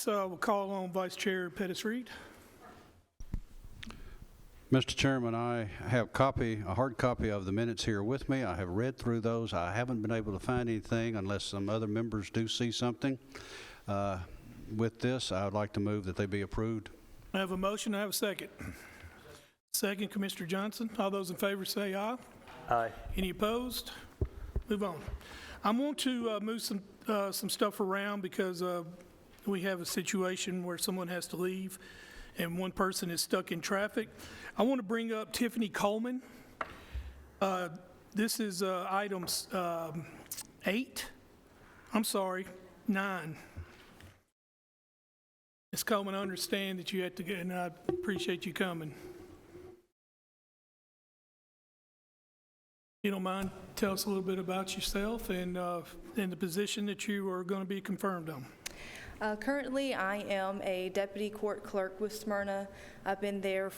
We'll call on Vice Chair Pettis-Reed. Mr. Chairman, I have a hard copy of the minutes here with me. I have read through those. I haven't been able to find anything unless some other members do see something. With this, I would like to move that they be approved. I have a motion. I have a second. Second, Commissioner Johnson. All those in favor say aye. Aye. Any opposed? Move on. I want to move some stuff around because we have a situation where someone has to leave and one person is stuck in traffic. I want to bring up Tiffany Coleman. This is items 9. Ms. Coleman, I understand that you had to go, and I appreciate you coming. You don't mind, tell us a little bit about yourself and the position that you are going to be confirmed on. Currently, I am a deputy court clerk with Smyrna. I've been there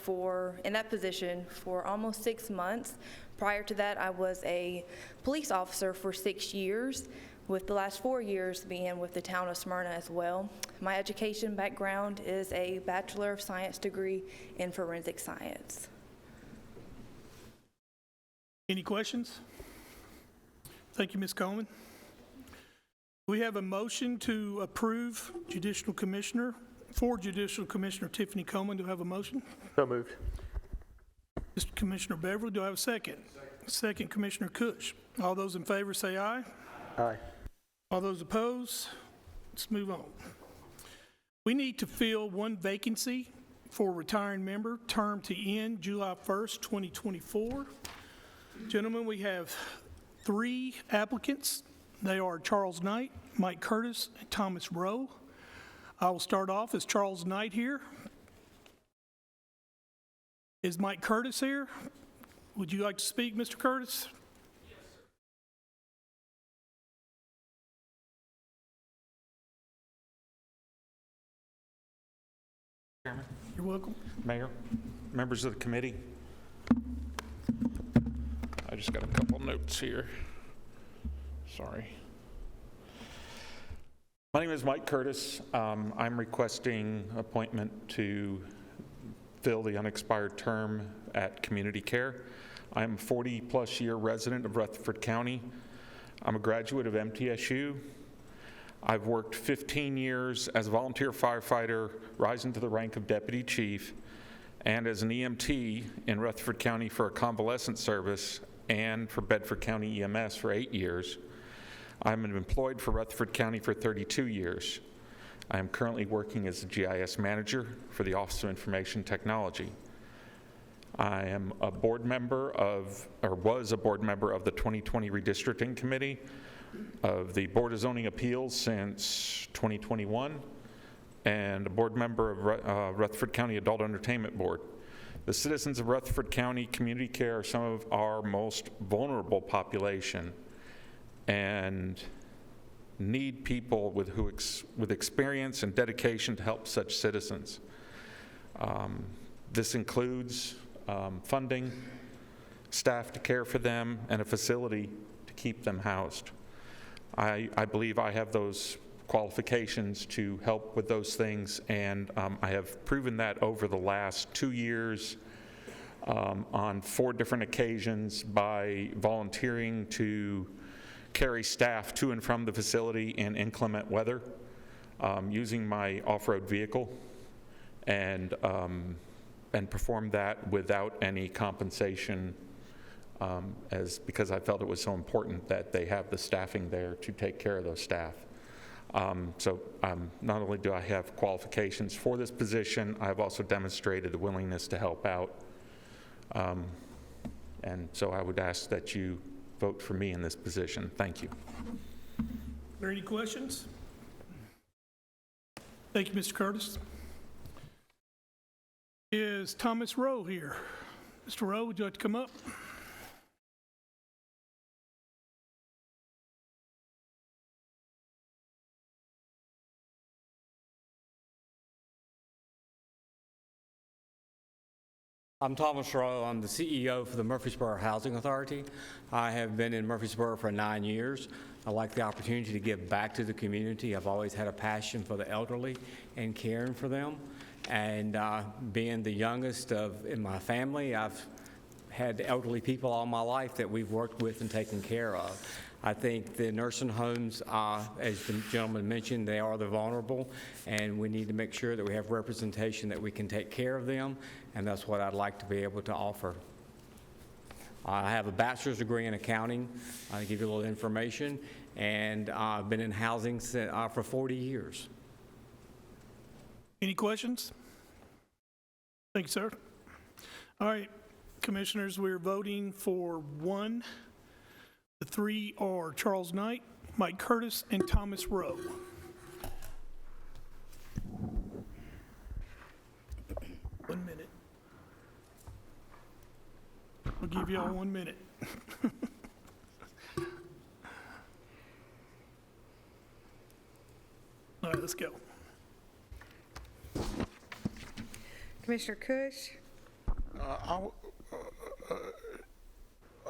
in that position for almost 6 months. Prior to that, I was a police officer for 6 years, with the last 4 years being with the town of Smyrna as well. My education background is a Bachelor of Science degree in forensic science. Any questions? Thank you, Ms. Coleman. We have a motion to approve Judicial Commissioner Tiffany Coleman. Do I have a motion? So moved. Mr. Commissioner Beverly, do I have a second? Second, Commissioner Cush. All those in favor say aye. Aye. All those opposed? Let's move on. We need to fill one vacancy for retiring member, term to end July 1st, 2024. Gentlemen, we have 3 applicants. They are Charles Knight, Mike Curtis, and Thomas Rowe. I will start off as Charles Knight here. Is Mike Curtis here? Would you like to speak, Mr. Curtis? Yes, sir. Chairman. You're welcome. Mayor, members of the committee. I just got a couple notes here. Sorry. My name is Mike Curtis. I'm requesting appointment to fill the unexpired term at Community Care. I'm a 40-plus year resident of Rutherford County. I'm a graduate of MTSU. I've worked 15 years as a volunteer firefighter, rising to the rank of deputy chief, and as an EMT in Rutherford County for a convalescent service and for Bedford County EMS for 8 years. I'm employed for Rutherford County for 32 years. I am currently working as a GIS manager for the Office of Information Technology. I am a board member of, or was a board member of the 2020 Redistricting Committee of the Board of Zoning Appeals since 2021, and a board member of Rutherford County Adult Entertainment Board. The citizens of Rutherford County Community Care are some of our most vulnerable population and need people with experience and dedication to help such citizens. This includes funding, staff to care for them, and a facility to keep them housed. I believe I have those qualifications to help with those things, and I have proven that over the last 2 years on 4 different occasions by volunteering to carry staff to and from the facility in inclement weather, using my off-road vehicle, and perform that without any compensation, because I felt it was so important that they have the staffing there to take care of those staff. So not only do I have qualifications for this position, I've also demonstrated the willingness to help out. And so I would ask that you vote for me in this position. Thank you. Are there any questions? Thank you, Mr. Curtis. Is Thomas Rowe here? Mr. Rowe, would you like to come up? I'm Thomas Rowe. I'm the CEO for the Murfreesboro Housing Authority. I have been in Murfreesboro for 9 years. I like the opportunity to give back to the community. I've always had a passion for the elderly and caring for them. And being the youngest in my family, I've had elderly people all my life that we've worked with and taken care of. I think the nursing homes, as the gentleman mentioned, they are the vulnerable, and we need to make sure that we have representation that we can take care of them, and that's what I'd like to be able to offer. I have a bachelor's degree in accounting, to give you a little information, and I've been in housing for 40 years. Any questions? Thank you, sir. All right, Commissioners, we're voting for one. The three are Charles Knight, Mike Curtis, and Thomas Rowe. One minute. I'll give you all 1 minute. All right, let's go. Commissioner Cush, I'm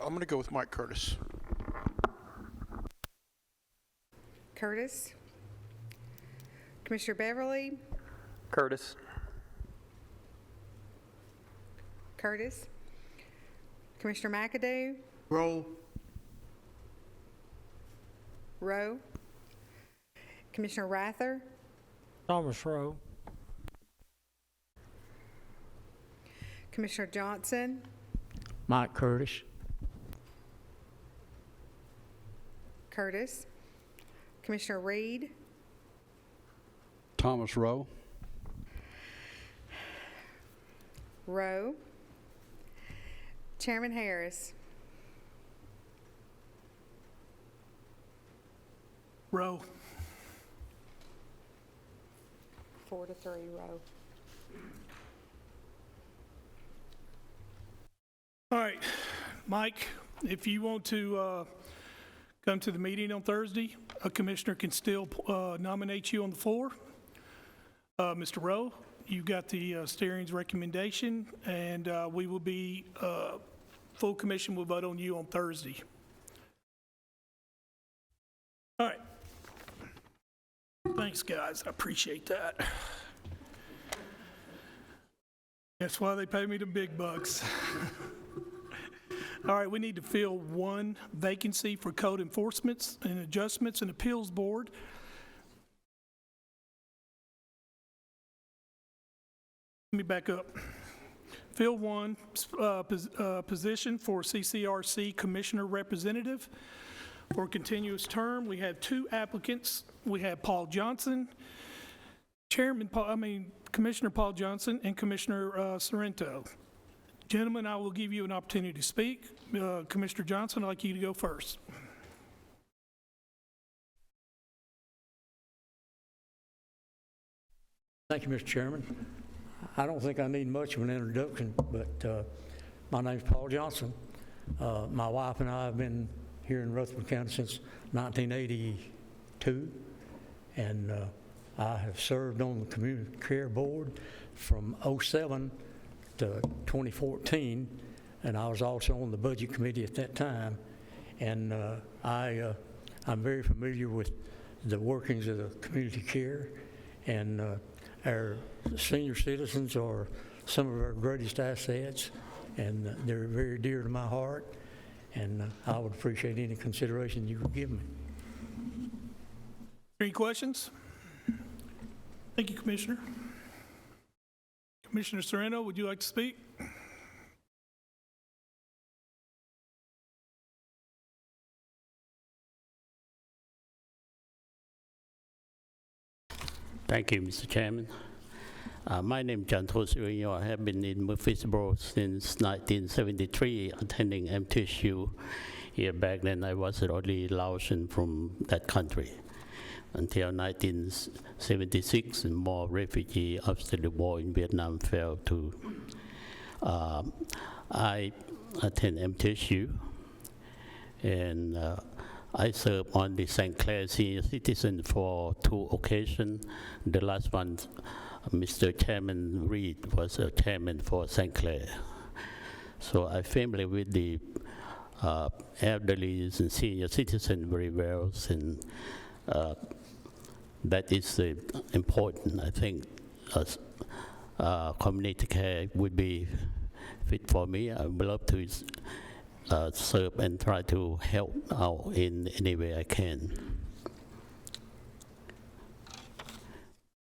going to go with Mike Curtis. Curtis, Commissioner Beverly, Curtis. Curtis, Commissioner McAdoo, Roll. Rowe, Commissioner Rather, Thomas Rowe. Commissioner Johnson, Mike Curtis. Curtis, Commissioner Reed, Thomas Rowe. Rowe, Chairman Harris. Rowe. 4-3, Rowe. All right, Mike, if you want to come to the meeting on Thursday, a commissioner can still nominate you on the floor. Mr. Rowe, you got the steering's recommendation, and we will be, full commission will vote on you on Thursday. All right. Thanks, guys. I appreciate that. That's why they pay me the big bucks. All right, we need to fill one vacancy for Code Enforcement and Adjustments and Appeals Board. Let me back up. Fill one position for CCRC Commissioner Representative for a continuous term. We have two applicants. We have Paul Johnson, Commissioner Paul Johnson and Commissioner Sorrento. Gentlemen, I will give you an opportunity to speak. Commissioner Johnson, I'd like you to go first. Thank you, Mr. Chairman. I don't think I need much of an introduction, but my name's Paul Johnson. My wife and I have been here in Rutherford County since 1982, and I have served on the Community Care Board from '07 to 2014, and I was also on the Budget Committee at that time. And I'm very familiar with the workings of the community care, and our senior citizens are some of our greatest assets, and they're very dear to my heart, and I would appreciate any consideration you would give me. Any questions? Thank you, Commissioner. Commissioner Sorrento, would you like to speak? Thank you, Mr. Chairman. My name is John Tosirino. I have been in Murfreesboro since 1973, attending MTSU. Here back then, I was the only Laotian from that country. Until 1976, and more refugees after the war in Vietnam fell to. I attend MTSU, and I served on the St. Clair Senior Citizen for 2 occasions. The last one, Mr. Chairman Reed was a chairman for St. Clair. So I'm familiar with the elderly and senior citizens very well, and that is important. I think community care would be fit for me. I would love to serve and try to help out in any way I can.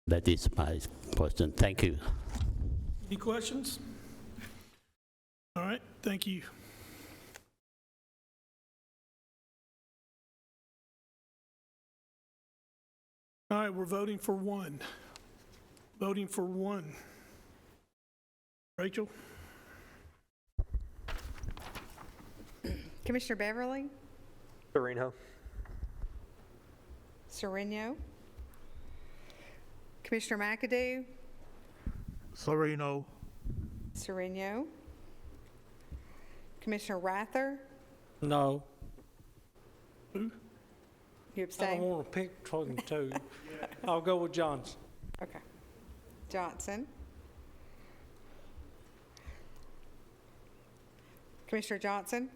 That is my question. Thank you. Any questions? All right, thank you. All right, we're voting for one. Voting for one. Rachel? Commissioner Beverly? Sereno. Sereno? Commissioner McAdoo? Sereno. Sereno? Commissioner Rather? No. You I don't abstain? want to pick between the two. I'll go with Johnson. Okay. Johnson? Commissioner Johnson?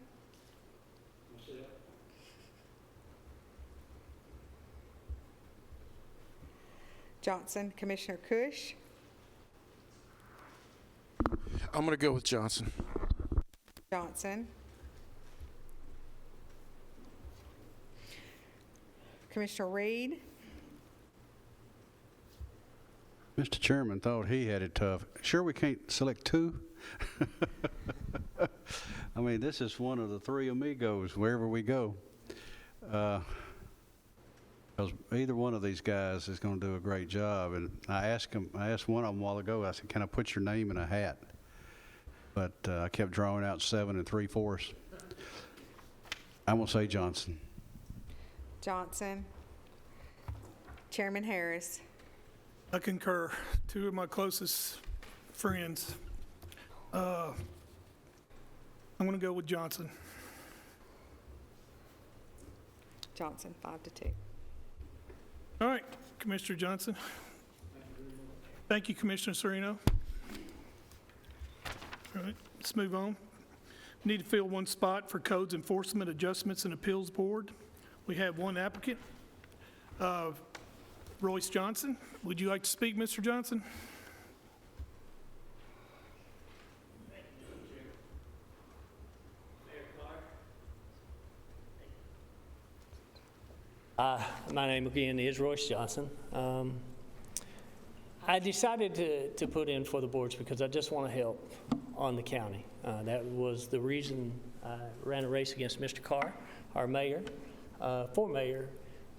Johnson. Commissioner Cush? I'm going to go with Johnson. Johnson. Commissioner Reed? Mr. Chairman thought he had it tough. Sure we can't select two? I mean, this is one of the three amigos wherever we go. Because either one of these guys is going to do a great job. And I asked one of them a while ago, I said, can I put your name in a hat? But I kept drawing out 7 3/4. I'm going to say Johnson. Johnson. Chairman Harris? I concur. Two of my closest friends. I'm going to go with Johnson. Johnson, 5-2. All right, Commissioner Johnson. Thank you, Commissioner Sereno. All right, let's move on. We need to fill one spot for Codes Enforcement Adjustments and Appeals Board. We have one applicant, Royce Johnson. Would you like to speak, Mr. Johnson? My name again is Royce Johnson. I decided to put in for the boards because I just want to help on the county. That was the reason I ran a race against Mr. Carr, our mayor, for mayor.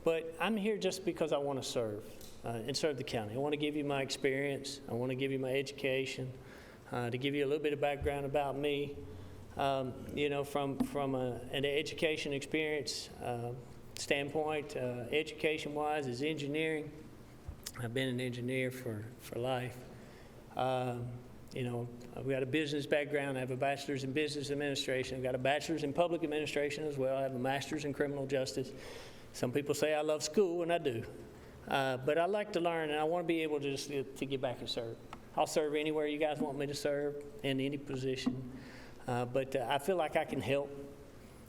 But I'm here just because I want to serve and serve the county. I want to give you my experience. I want to give you my education, to give you a little bit of background about me. You know, from an education experience standpoint, education-wise is engineering. I've been an engineer for life. You know, I've got a business background. I have a bachelor's in business administration. I've got a bachelor's in public administration as well. I have a master's in criminal justice. Some people say I love school, and I do. But I like to learn, and I want to be able to just to get back and serve. I'll serve anywhere you guys want me to serve, in any position. But I feel like I can help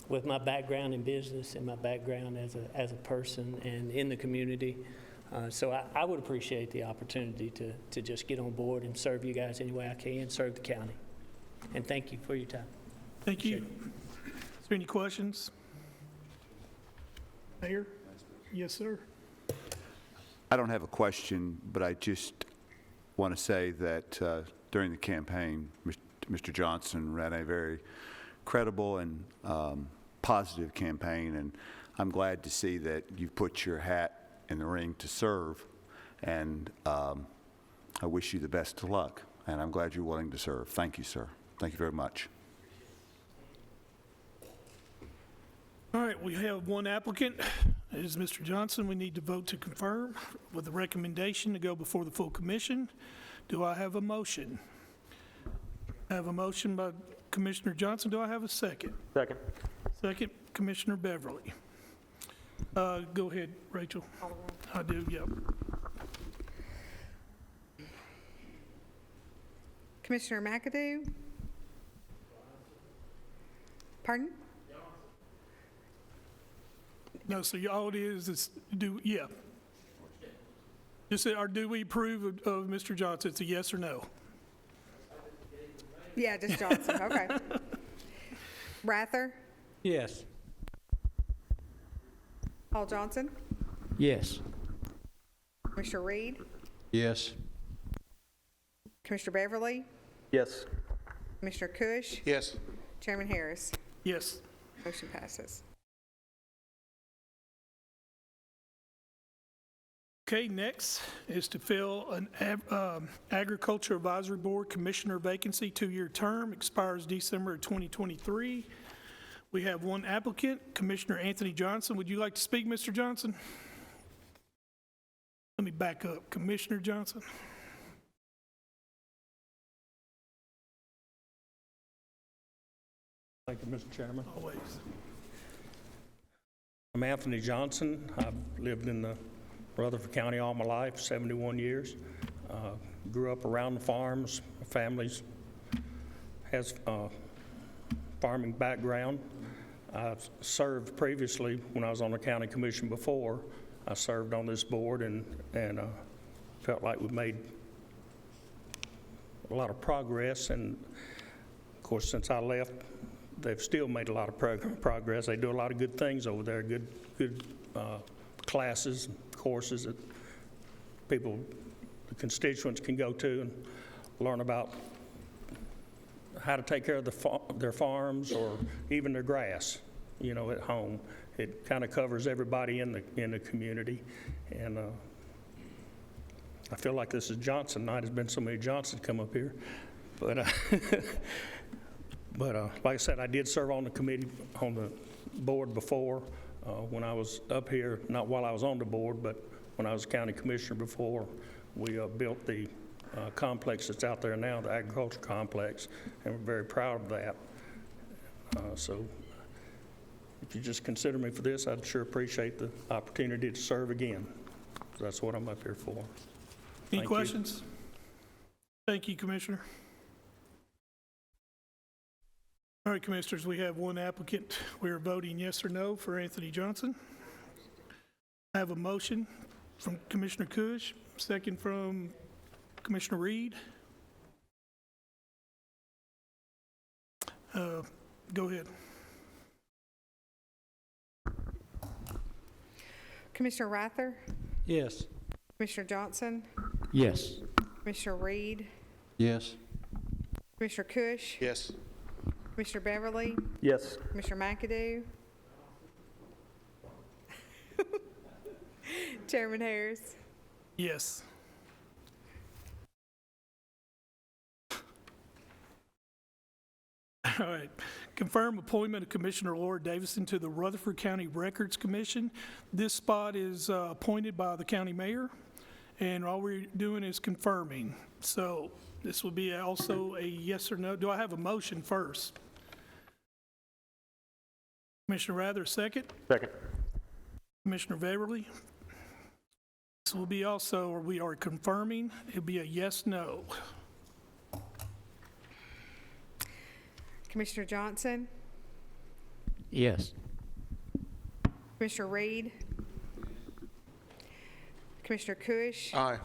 with my background in business and my background as a person and in the community. So I would appreciate the opportunity to just get on board and serve you guys any way I can, serve the county. And thank you for your time. Thank you. Is there any questions? Mayor? Yes, sir. I don't have a question, but I just want to say that during the campaign, Mr. Johnson ran a very credible and positive campaign, and I'm glad to see that you put your hat in the ring to serve, and I wish you the best of luck, and I'm glad you're willing to serve. Thank you, sir. Thank you very much. All right, we have one applicant. It is Mr. Johnson. We need to vote to confirm with a recommendation to go before the full commission. Do I have a motion? I have a motion by Commissioner Johnson. Do I have a second? Second. Second, Commissioner Beverly. Go ahead, Rachel. I do, yep. Commissioner McAdoo? Pardon? No, so all it is yeah. Just say, or do we approve of Mr. Johnson? It's a yes or no. Yeah, just Johnson, okay. Rather? Yes. Paul Johnson? Yes. Commissioner Reed? Yes. Commissioner Beverly? Yes. Commissioner Cush? Yes. Chairman Harris? Yes. Motion passes. Okay, next is to fill an Agriculture Advisory Board Commissioner vacancy, 2-year term, expires December of 2023. We have one applicant, Commissioner Anthony Johnson. Would you like to speak, Mr. Johnson? Let me back up. Commissioner Johnson. Thank you, Mr. Chairman. Always. I'm Anthony Johnson. I've lived in the Rutherford County all my life, 71 years. Grew up around the farms. My family's has a farming background. I've served previously when I was on the county commission before. I served on this board and felt like we made a lot of progress. And of course, since I left, they've still made a lot of progress. They do a lot of good things over there, good classes, courses that people, the constituents can go to and learn about how to take care of their farms or even their grass, you know, at home. It kind of covers everybody in the community. And I feel like this is Johnson night. There's been so many Johnsons come up here. But like I said, I did serve on the committee, on the board before when I was up here, not while I was on the board, but when I was county commissioner before. We built the complex that's out there now, the agriculture complex, and we're very proud of that. So if you just consider me for this, I'd sure appreciate the opportunity to serve again. That's what I'm up here for. Any Thank you. questions? Thank you, Commissioner. All right, Commissioners, we have one applicant. We are voting yes or no for Anthony Johnson. I have a motion from Commissioner Cush, second from Commissioner Reed. Go ahead. Commissioner Rather? Yes. Commissioner Johnson? Yes. Commissioner Reed? Yes. Commissioner Cush? Yes. Commissioner Beverly? Yes. Commissioner McAdoo? Chairman Harris? Yes. All right. Confirm appointment of Commissioner Laura Davidson to the Rutherford County Records Commission. This spot is appointed by the county mayor, and all we're doing is confirming. So this will be also a yes or no. Do I have a motion first? Commissioner Rather, second? Second. Commissioner Beverly? This will be also, or we are confirming, it'll be a yes, no. Commissioner Johnson? Yes. Commissioner Reed? Commissioner Cush? Aye.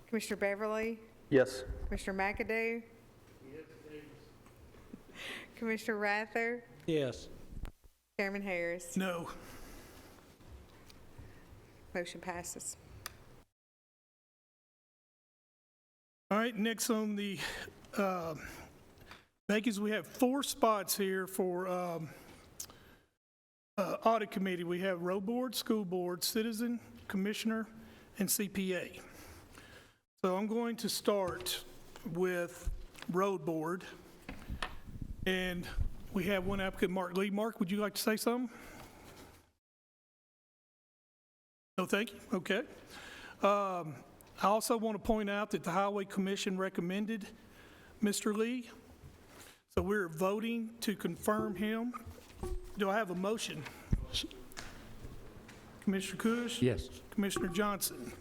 Commissioner Beverly? Yes. Commissioner McAdoo? Commissioner Rather? Yes. Chairman Harris? No. Motion passes. All right, next on the vacancies, we have 4 spots here for Audit Committee. We have Road Board, School Board, Citizen, Commissioner, and CPA. So I'm going to start with Road Board. And we have one applicant, Mark Lee. Mark, would you like to say something? No, thank you. Okay. I also want to point out that the Highway Commission recommended Mr. Lee. So we're voting to confirm him. Do I have a motion? Commissioner Cush? Yes. Commissioner Johnson?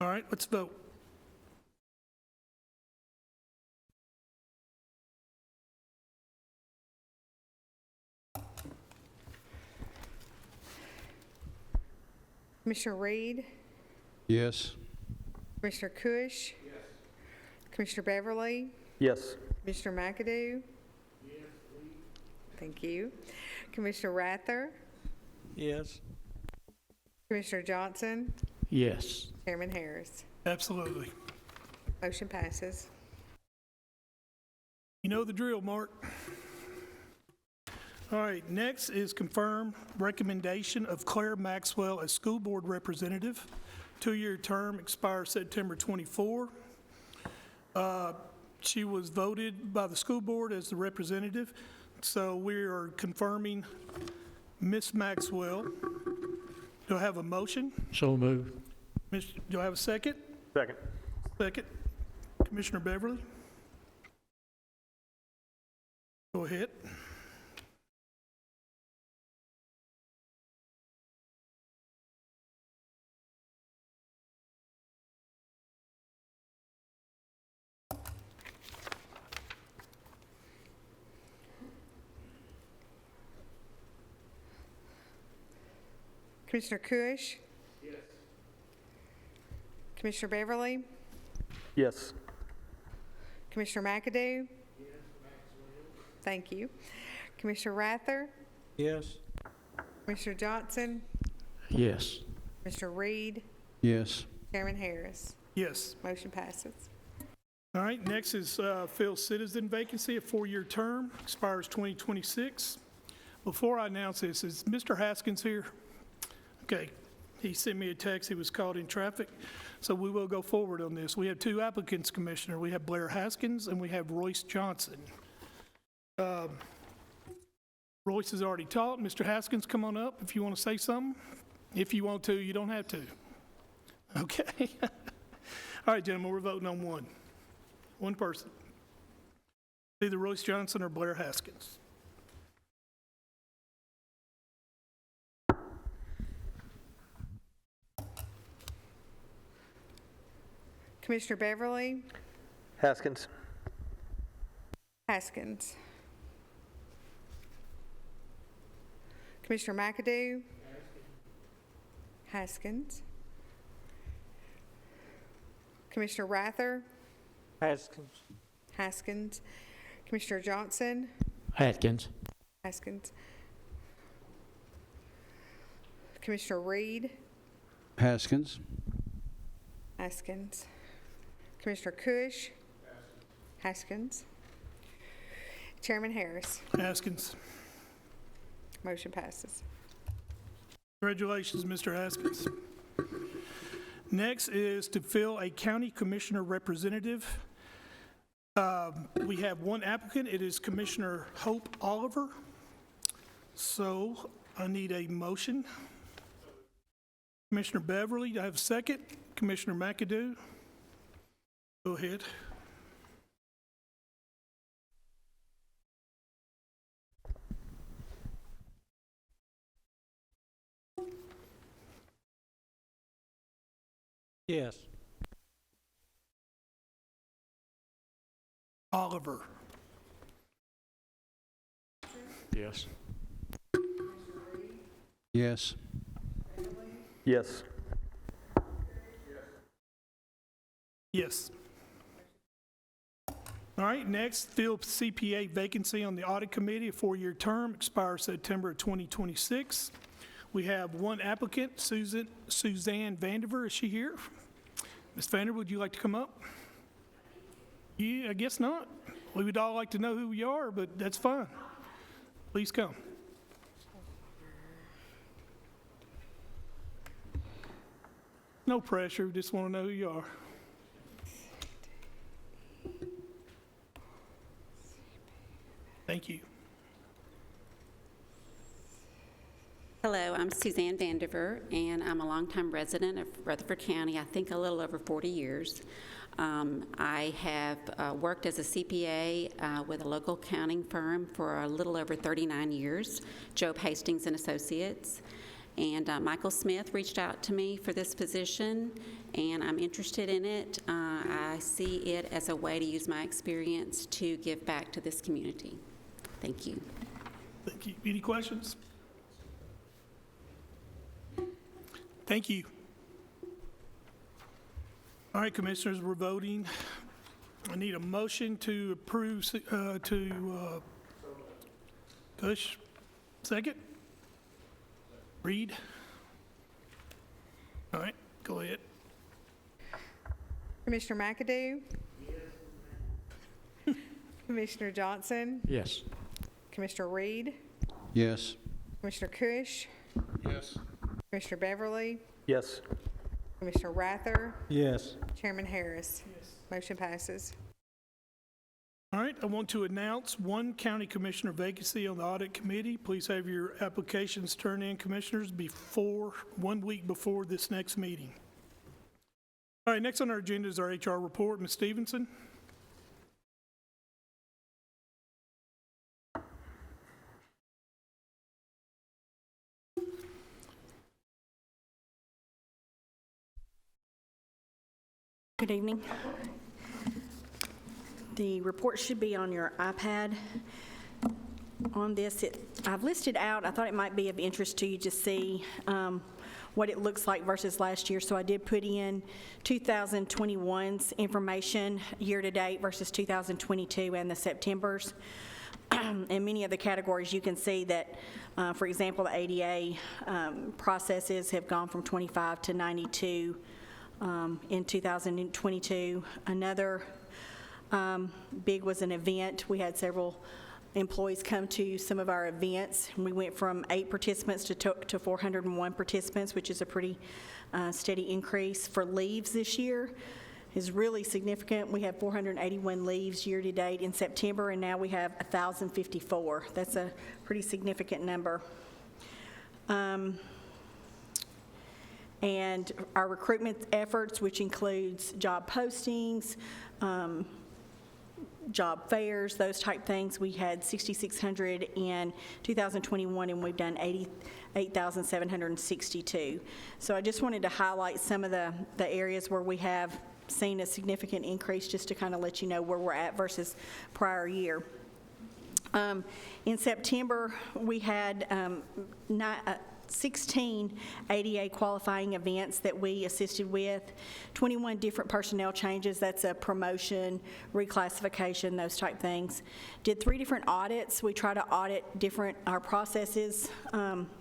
All right, let's vote. Commissioner Reed, Yes. Commissioner Cush. Commissioner Beverly, Yes. Commissioner McAdoo. Thank you. Commissioner Rather, Yes. Commissioner Johnson, Yes. Chairman Harris. Absolutely. Motion passes. You know the drill, Mark. All right, next is confirm recommendation of Claire Maxwell as school board representative. 2-year term expires September 24. She was voted by the school board as the representative, so we are confirming Ms. Maxwell. Do I have a motion? So moved. Do I have a second? Second. Second. Commissioner Beverly? Go ahead. Commissioner Cush. Yes. Commissioner Beverly, Yes. Commissioner McAdoo. Thank you. Commissioner Rather, Yes. Commissioner Johnson, Yes. Commissioner Reed, Yes. Chairman Harris. Yes. Motion passes. All right, next is fill citizen vacancy, a 4-year term, expires 2026. Before I announce this, is Mr. Haskins here? Okay, he sent me a text, he was caught in traffic, so we will go forward on this. We have 2 applicants, Commissioner. We have Blair Haskins and we have Royce Johnson. Royce has already talked. Mr. Haskins, come on up if you want to say something. If you want to, you don't have to. Okay. All right, gentlemen, we're voting on one person. Either Royce Johnson or Blair Haskins. Commissioner Beverly, Haskins. Haskins. Commissioner McAdoo. Haskins. Commissioner Rather, Haskins. Haskins. Commissioner Johnson, Atkins. Haskins. Commissioner Reed, Haskins. Haskins. Commissioner Cush, Haskins. Chairman Harris. Haskins. Motion passes. Congratulations, Mr. Haskins. Next is to fill a county commissioner representative. We have one applicant. It is Commissioner Hope Oliver. So I need a motion. Commissioner Beverly, do I have a second? Commissioner McAdoo? Go ahead. Yes. Oliver. Yes. Yes. Yes. Yes. All right, next, fill CPA vacancy on the Audit Committee, a 4-year term, expires September 2026. We have one applicant, Suzanne Vandiver. Is she here? Ms. Vandiver, would you like to come up? Yeah, I guess not. We would all like to know who you are, but that's fine. Please come. No pressure, just want to know who you are. Thank you. Hello, I'm Suzanne Vandiver, and I'm a longtime resident of Rutherford County, I think a little over 40 years. I have worked as a CPA with a local accounting firm for a little over 39 years, Job Hastings and Associates. And Michael Smith reached out to me for this position, and I'm interested in it. I see it as a way to use my experience to give back to this community. Thank you. Thank you. Any questions? Thank you. All right, Commissioners, we're voting. I need a motion to approve, Kush, second? Reed? All right, go ahead. Commissioner McAdoo? Commissioner Johnson? Yes. Commissioner Reed? Yes. Commissioner Cush? Yes. Commissioner Beverly? Yes. Commissioner Rather? Yes. Chairman Harris? Motion passes. All right, I want to announce one county commissioner vacancy on the audit committee. Please have your applications turned in, commissioners, 1 week before this next meeting. All right, next on our agenda is our HR report. Ms. Stephenson. Good evening. The report should be on your iPad. On this, I've listed out, I thought it might be of interest to you to see what it looks like versus last year. So I did put in 2021's information year-to-date versus 2022 and the September's. In many of the categories, you can see that, for example, the ADA processes have gone from 25 to 92 in 2022. Another big was an event. We had several employees come to some of our events. We went from 8 participants to 401 participants, which is a pretty steady increase. For leaves this year is really significant. We have 481 leaves year to date in September, and now we have 1,054. That's a pretty significant number. And our recruitment efforts, which includes job postings, job fairs, those type things, we had 6,600 in 2021, and we've done 8,762. So I just wanted to highlight some of the areas where we have seen a significant increase, just to kind of let you know where we're at versus prior year. In September, we had 16 ADA qualifying events that we assisted with, 21 different personnel changes, that's a promotion, reclassification, those type things. Did 3 different audits. We try to audit our processes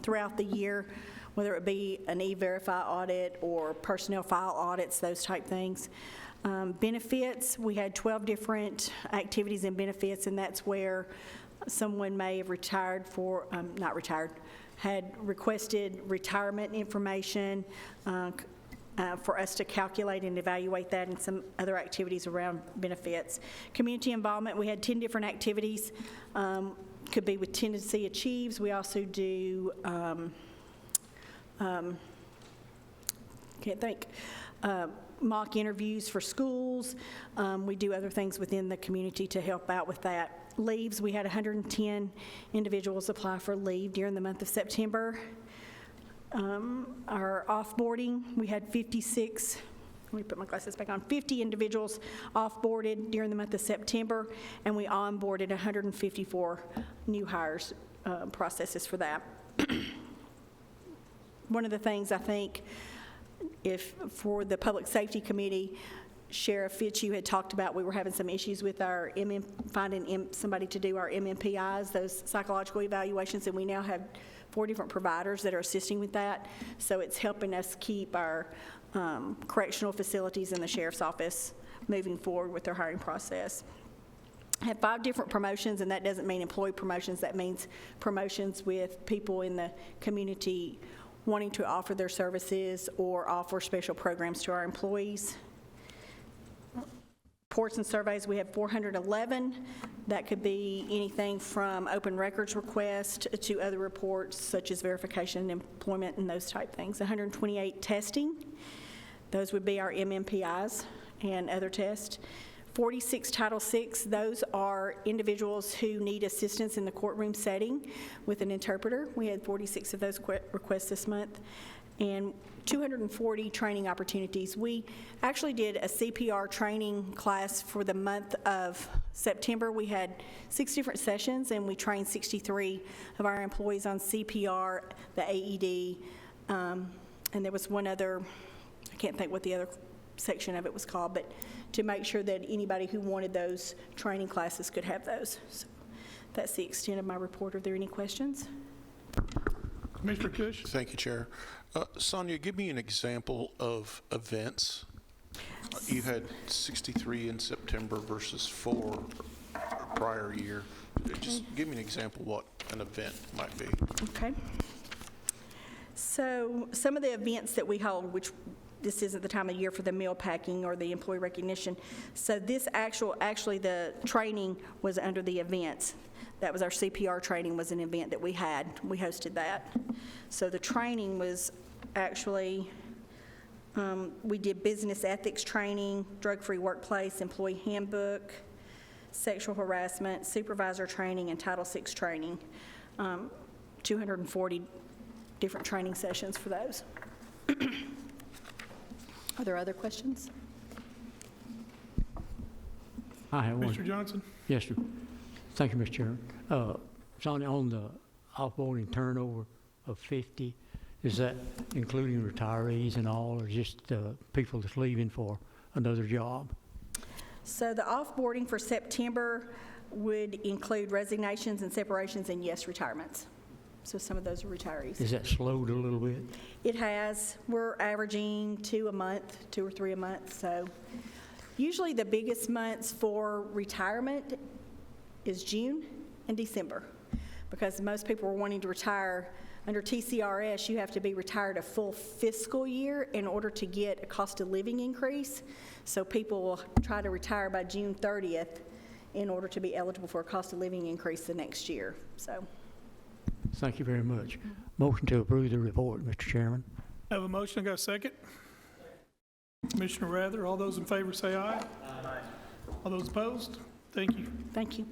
throughout the year, whether it be an E-Verify audit or personnel file audits, those type things. Benefits, we had 12 different activities and benefits, and that's where someone may have retired for, not retired, had requested retirement information for us to calculate and evaluate that, and some other activities around benefits. Community involvement, we had 10 different activities. Could be with Tendency Achieves. We also do, can't think, mock interviews for schools. We do other things within the community to help out with that. Leaves, we had 110 individuals apply for leave during the month of September. Our offboarding, we had 56, let me put my glasses back on, 50 individuals offboarded during the month of September, and we onboarded 154 new hires processes for that. One of the things I think, if for the Public Safety Committee, Sheriff Fitch, you had talked about we were having some issues with our finding somebody to do our MMPIs, those psychological evaluations, and we now have 4 different providers that are assisting with that. So it's helping us keep our correctional facilities in the Sheriff's Office moving forward with their hiring process. I had 5 different promotions, and that doesn't mean employee promotions. That means promotions with people in the community wanting to offer their services or offer special programs to our employees. Reports and surveys, we have 411. That could be anything from open records request to other reports such as verification, employment, and those type things. 128 testing. Those would be our MMPIs and other tests. 46 Title VI, those are individuals who need assistance in the courtroom setting with an interpreter. We had 46 of those requests this month. And 240 training opportunities. We actually did a CPR training class for the month of September. We had 6 different sessions, and we trained 63 of our employees on CPR, the AED, And there was one other, I can't think what the other section of it was called, but to make sure that anybody who wanted those training classes could have those. So that's the extent of my report. Are there any questions? Commissioner Cush? Thank you, Chair. Sonya, give me an example of events. You had 63 in September versus 4 prior year. Just give me an example what an event might be. Okay. So some of the events that we hold, which this isn't the time of year for the meal packing or the employee recognition. So this actually the training was under the events. That was our CPR training was an event that we had. We hosted that. So the training was actually, we did business ethics training, drug-free workplace, employee handbook, sexual harassment, supervisor training, and Title VI training. 240 different training sessions for those. Are there other questions? I have one. Mr. Johnson? Yes, sir. Thank you, Mr. Chairman. Sonia, on the offboarding turnover of 50, is that including retirees and all, or just people that's leaving for another job? So the offboarding for September would include resignations and separations and, yes, retirements. So some of those are retirees. Is that slowed a little bit? It has. We're averaging 2 a month, 2 or 3 a month. So usually the biggest months for retirement is June and December, because most people are wanting to retire. Under TCRS, you have to be retired a full fiscal year in order to get a cost of living increase. So people will try to retire by June 30th in order to be eligible for a cost of living increase the next year. So. Thank you very much. Motion to approve the report, Mr. Chairman. I have a motion. I got a second. Commissioner Rather, all those in favor say aye. Aye. All those opposed? Thank you. Thank you.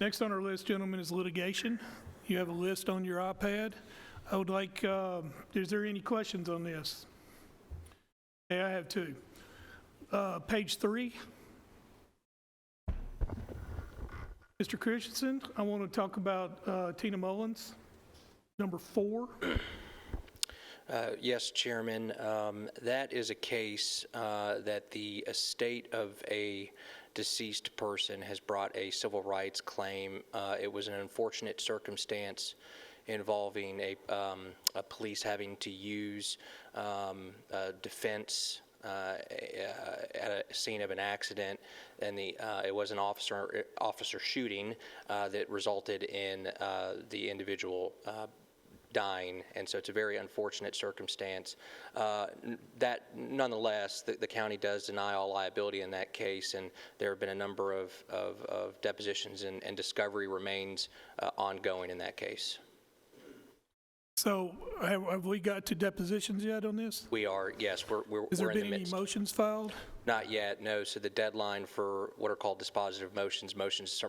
Next on our list, gentlemen, is litigation. You have a list on your iPad. I would like, is there any questions on this? Okay, I have 2. Page 3. Mr. Christensen, I want to talk about Tina Mullins, number 4. Yes, Chairman. That is a case that the estate of a deceased person has brought a civil rights claim. It was an unfortunate circumstance involving a police having to use defense at a scene of an accident, and it was an officer shooting that resulted in the individual dying, and so it's a very unfortunate circumstance. That nonetheless, the county does deny all liability in that case, and there have been a number of depositions, and discovery remains ongoing in that case. So have we got to depositions yet on this? We are, yes, we're Has there in the been any midst. motions filed? Not yet, no. So the deadline for what are called dispositive motions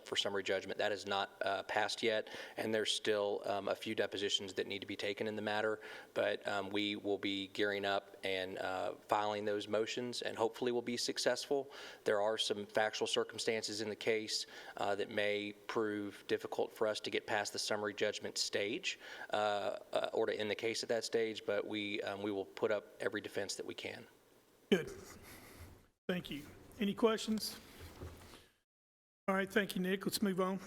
for summary judgment, that has not passed yet, and there's still a few depositions that need to be taken in the matter, but we will be gearing up and filing those motions, and hopefully we'll be successful. There are some factual circumstances in the case that may prove difficult for us to get past the summary judgment stage or to end the case at that stage, but we will put up every defense that we can. Good. Thank you. Any questions? All right, thank you, Nick. Let's move on.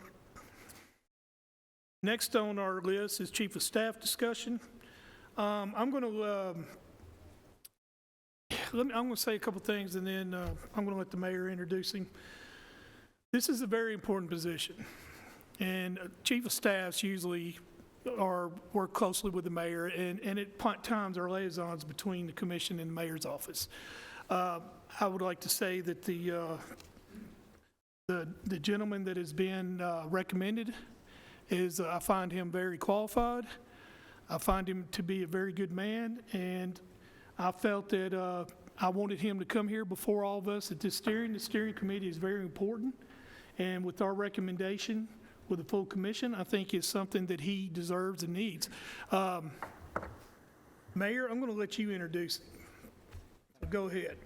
Next on our list is Chief of Staff discussion. I'm going to say a couple things, and then I'm going to let the mayor introduce him. This is a very important position, and Chief of Staffs usually work closely with the mayor, and at times are liaisons between the commission and the mayor's office. I would like to say that the gentleman that has been recommended is, I find him very qualified. I find him to be a very good man, and I felt that I wanted him to come here before all of us at the steering committee is very important, and with our recommendation with the full commission, I think it's something that he deserves and needs. Mayor, I'm going to let you introduce him. Go ahead.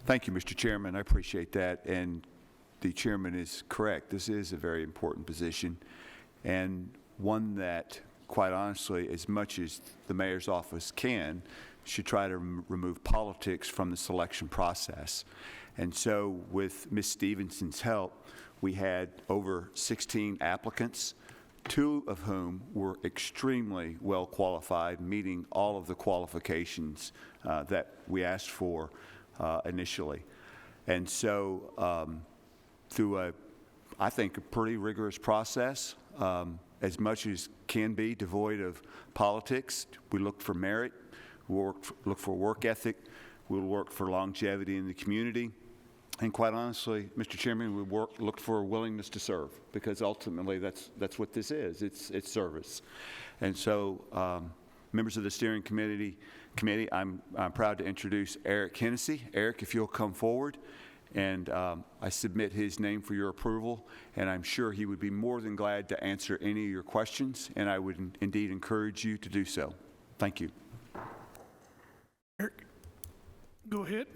Thank you, Mr. Chairman. I appreciate that. And the chairman is correct. This is a very important position, and one that quite honestly, as much as the mayor's office can, should try to remove politics from the selection process. And so with Ms. Stephenson's help, we had over 16 applicants, 2 of whom were extremely well qualified, meeting all of the qualifications that we asked for initially. And so through I think, a pretty rigorous process, as much as can be devoid of politics, we look for merit, we look for work ethic, we'll work for longevity in the community, and quite honestly, Mr. Chairman, we look for a willingness to serve, because ultimately that's what this is. It's service. And so, members of the steering committee, I'm proud to introduce Eric Hennessy. Eric, if you'll come forward, and I submit his name for your approval, and I'm sure he would be more than glad to answer any of your questions, and I would indeed encourage you to do so. Thank you. Eric, go ahead.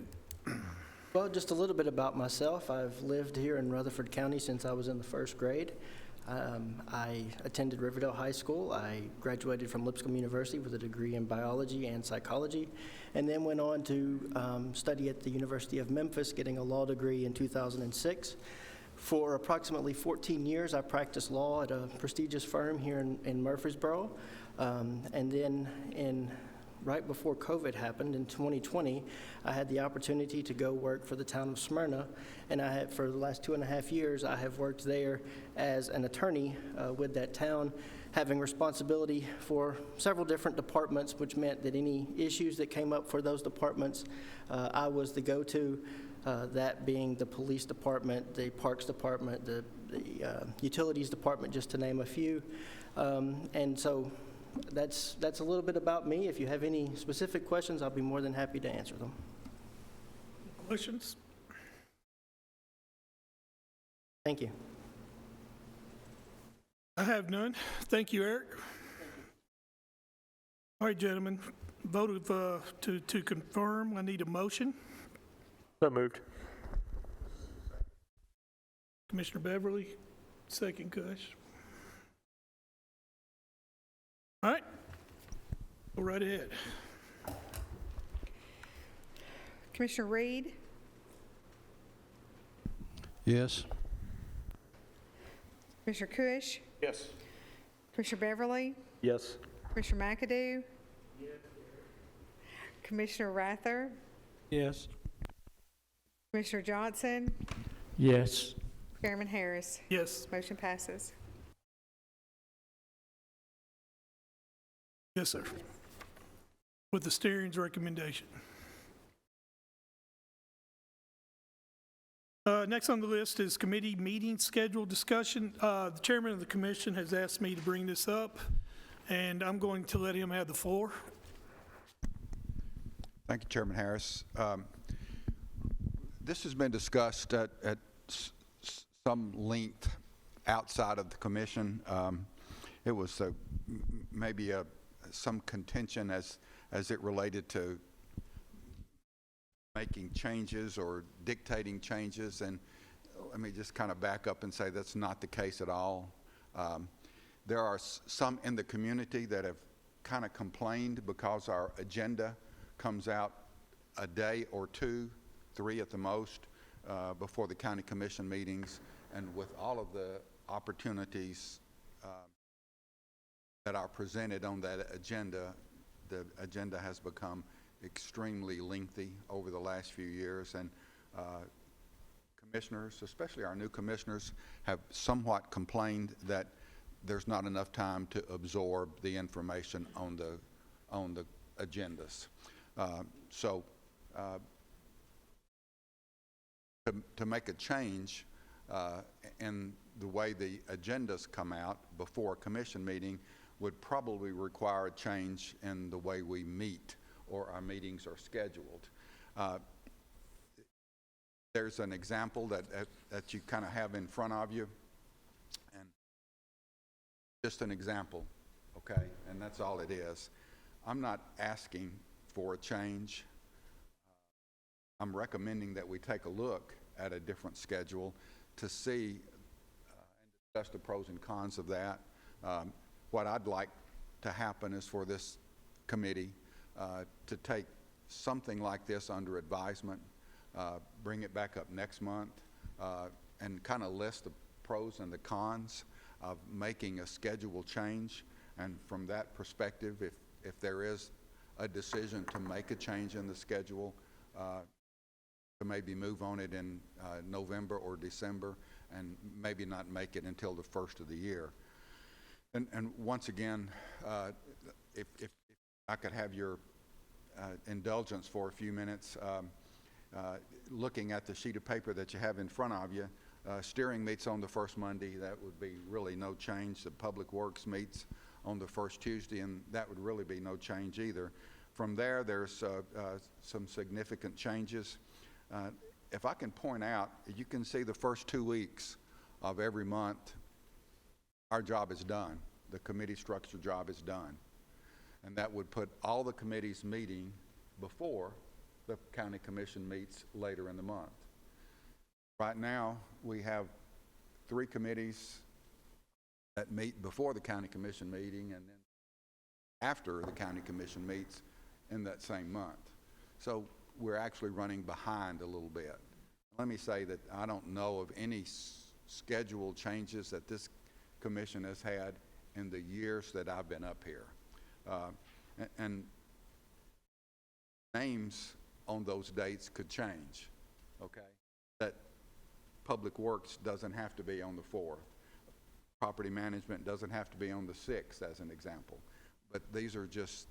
Well, just a little bit about myself. I've lived here in Rutherford County since I was in the 1st grade. I attended Riverdale High School. I graduated from Lipscomb University with a degree in biology and psychology, and then went on to study at the University of Memphis, getting a law degree in 2006. For approximately 14 years, I practiced law at a prestigious firm here in Murfreesboro, and then right before COVID happened in 2020, I had the opportunity to go work for the town of Smyrna, and for the last 2.5 years, I have worked there as an attorney with that town, having responsibility for several different departments, which meant that any issues that came up for those departments, I was the go-to, that being the police department, the parks department, the utilities department, just to name a few. And so that's a little bit about me. If you have any specific questions, I'll be more than happy to answer them. Questions? Thank you. I have none. Thank you, Eric. All right, gentlemen, vote of, to confirm. I need a motion. So moved. Commissioner Beverly, second, Kush. All right, go right ahead. Commissioner Reed, Yes. Commissioner Cush, Yes. Commissioner Beverly, Yes. Commissioner McAdoo, Commissioner Rather, Yes. Commissioner Johnson, Yes. Chairman Harris. Yes. Motion passes. Yes, sir. With the steering's recommendation. Next on the list is committee meeting schedule discussion. The chairman of the commission has asked me to bring this up, and I'm going to let him have the floor. Thank you, Chairman Harris. This has been discussed at some length outside of the commission. It was maybe some contention as it related to making changes or dictating changes, and let me just kind of back up and say that's not the case at all. There are some in the community that have kind of complained because our agenda comes out a day or 2, 3 at the most, before the county commission meetings, and with all of the opportunities that are presented on that agenda, the agenda has become extremely lengthy over the last few years, and commissioners, especially our new commissioners, have somewhat complained that there's not enough time to absorb the information on the agendas. To make a change in the way the agendas come out before a commission meeting would probably require a change in the way we meet or our meetings are scheduled. There's an example that you kind of have in front of you, and just an example, okay? And that's all it is. I'm not asking for a change. I'm recommending that we take a look at a different schedule to see and discuss the pros and cons of that. What I'd like to happen is for this committee to take something like this under advisement, bring it back up next month, and kind of list the pros and the cons of making a schedule change. And from that perspective, if there is a decision to make a change in the schedule, to maybe move on it in November or December, and maybe not make it until the first of the year. And once again, if I could have your indulgence for a few minutes, looking at the sheet of paper that you have in front of you, steering meets on the first Monday. That would be really no change. The Public Works meets on the first Tuesday, and that would really be no change either. From there, there's some significant changes. If I can point out, you can see the first 2 weeks of every month, our job is done. The committee structure job is done. And that would put all the committees meeting before the county commission meets later in the month. Right now, we have 3 committees that meet before the county commission meeting and then after the county commission meets in that same month. So we're actually running behind a little bit. Let me say that I don't know of any schedule changes that this commission has had in the years that I've been up here. And names on those dates could change, okay? That Public Works doesn't have to be on the 4th. Property Management doesn't have to be on the 6th, as an example. But these are just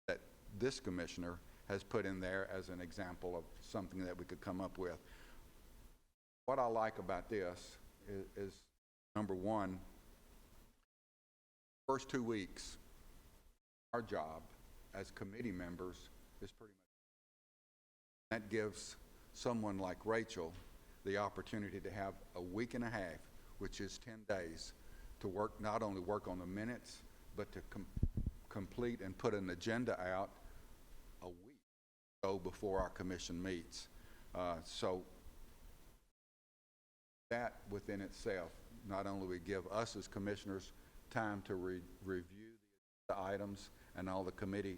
that this commissioner has put in there as an example of something that we could come up with. What I like about this is number one, first 2 weeks, our job as committee members is pretty much, that gives someone like Rachel the opportunity to have a week and a half, which is 10 days, to work, not only work on the minutes, but to complete and put an agenda out a week or so before our commission meets. So that within itself, not only would give us as commissioners time to review the items and all the committee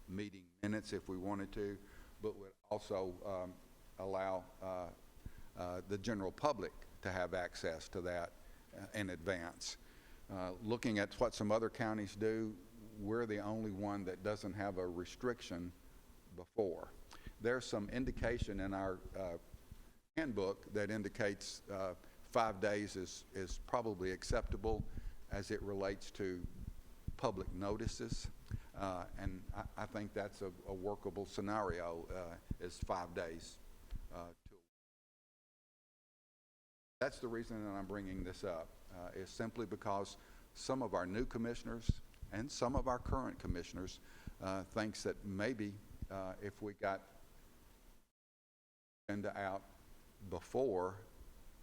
meeting minutes if we wanted to, but would also allow the general public to have access to that in advance. Looking at what some other counties do, we're the only one that doesn't have a restriction before. There's some indication in our handbook that indicates 5 days is probably acceptable as it relates to public notices, and I think that's a workable scenario, is 5 days. That's the reason that I'm bringing this up, is simply because some of our new commissioners and some of our current commissioners thinks that maybe if we got agenda out before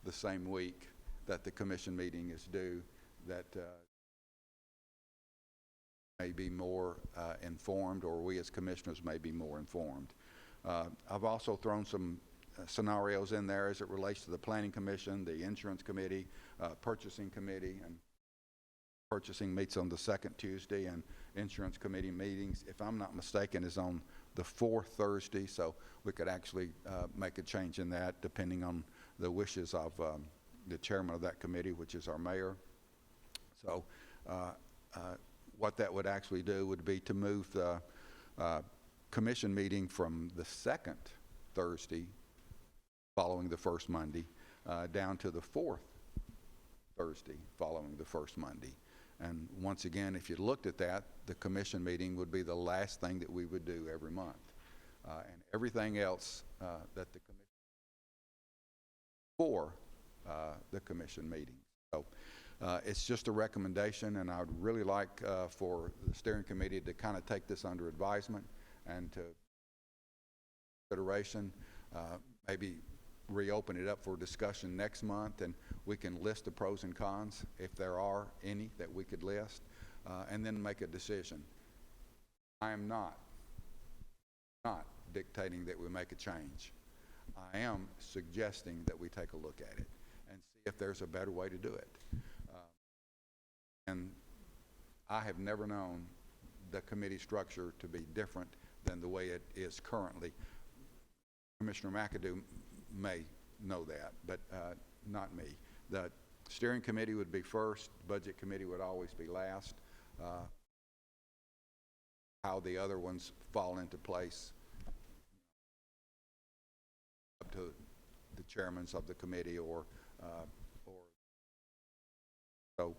the same week that the commission meeting is due, that may be more informed, or we as commissioners may be more informed. I've also thrown some scenarios in there as it relates to the Planning Commission, the Insurance Committee, Purchasing Committee, and Purchasing meets on the 2nd Tuesday, and Insurance Committee meetings, if I'm not mistaken, is on the 4th Thursday, so we could actually make a change in that depending on the wishes of the chairman of that committee, which is our mayor. So what that would actually do would be to move the commission meeting from the 2nd Thursday following the first Monday down to the 4th Thursday following the first Monday. And once again, if you looked at that, the commission meeting would be the last thing that we would do every month. And everything else that the commission for the commission meeting. So it's just a recommendation, and I would really like for the steering committee to kind of take this under advisement and to consideration, maybe reopen it up for discussion next month, and we can list the pros and cons, if there are any that we could list, and then make a decision. I am not dictating that we make a change. I am suggesting that we take a look at it and see if there's a better way to do it. And I have never known the committee structure to be different than the way it is currently. Commissioner McAdoo may know that, but not me. The steering committee would be first, budget committee would always be last. How the other ones fall into place up to the chairmen of the committee so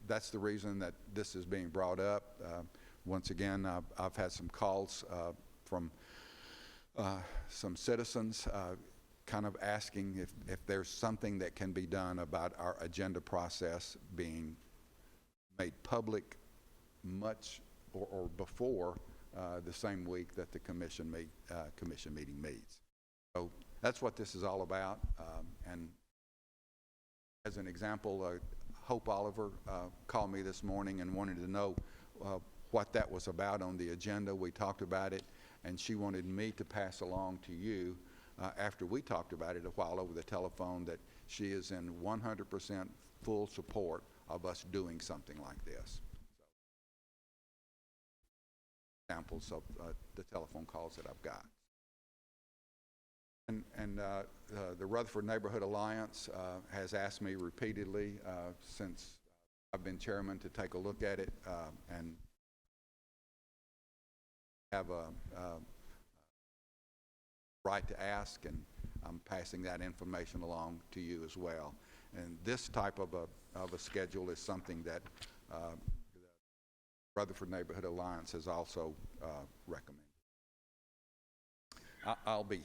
that's the reason that this is being brought up. Once again, I've had some calls from some citizens kind of asking if there's something that can be done about our agenda process being made public much or before the same week that the commission meeting meets. So that's what this is all about. And as an example, Hope Oliver called me this morning and wanted to know what that was about on the agenda. We talked about it, and she wanted me to pass along to you after we talked about it a while over the telephone that she is in 100% full support of us doing something like this. So, examples of the telephone calls that I've got. And the Rutherford Neighborhood Alliance has asked me repeatedly since I've been chairman to take a look at it and have a right to ask, and I'm passing that information along to you as well. And this type of a schedule is something that the Rutherford Neighborhood Alliance has also recommended. I'll be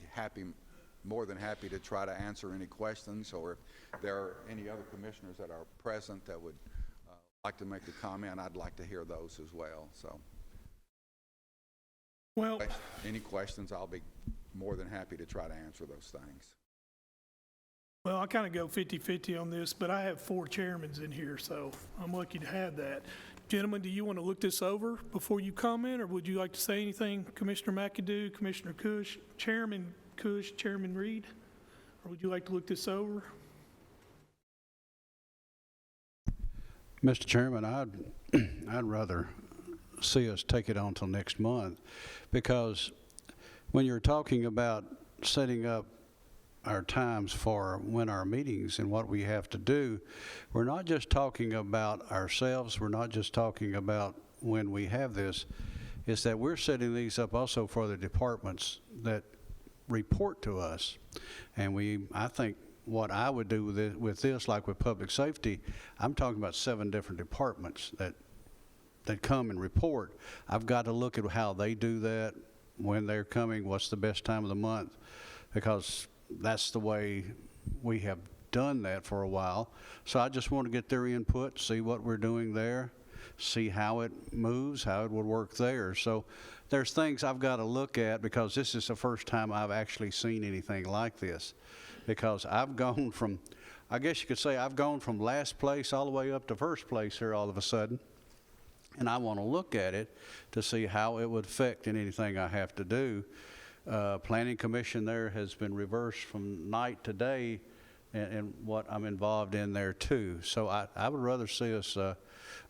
more than happy to try to answer any questions, or if there are any other commissioners that are present that would like to make a comment, I'd like to hear those as well. So, well, any questions, I'll be more than happy to try to answer those things. Well, I kind of go 50-50 on this, but I have 4 chairmen in here, so I'm lucky to have that. Gentlemen, do you want to look this over before you comment, or would you like to say anything? Commissioner McAdoo, Commissioner Cush, Chairman Cush, Chairman Reed, or would you like to look this over? Mr. Chairman, I'd rather see us take it on till next month, because when you're talking about setting up our times for when our meetings and what we have to do, we're not just talking about ourselves, we're not just talking about when we have this, is that we're setting these up also for the departments that report to us. And I think what I would do with this, like with public safety, I'm talking about 7 different departments that come and report. I've got to look at how they do that, when they're coming, what's the best time of the month, because that's the way we have done that for a while. So I just want to get their input, see what we're doing there, see how it moves, how it would work there. So there's things I've got to look at, because this is the first time I've actually seen anything like this. Because I've gone from, I guess you could say I've gone from last place all the way up to first place here all of a sudden. And I want to look at it to see how it would affect in anything I have to do. Planning Commission there has been reversed from night to day, and what I'm involved in there too. So I would rather see us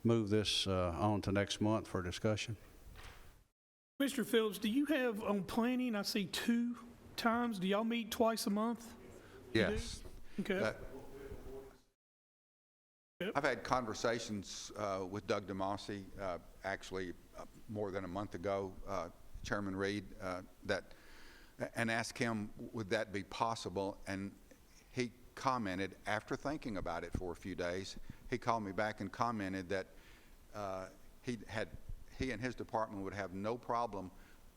move this on to next month for discussion. Mr. Phillips, do you have on planning, I see 2 times, do y'all meet twice a month? Yes. Okay. I've had conversations with Doug DeMossi, actually more than a month ago, Chairman Reed, and asked him, would that be possible? And he commented, after thinking about it for a few days, he called me back and commented that he and his department would have no problem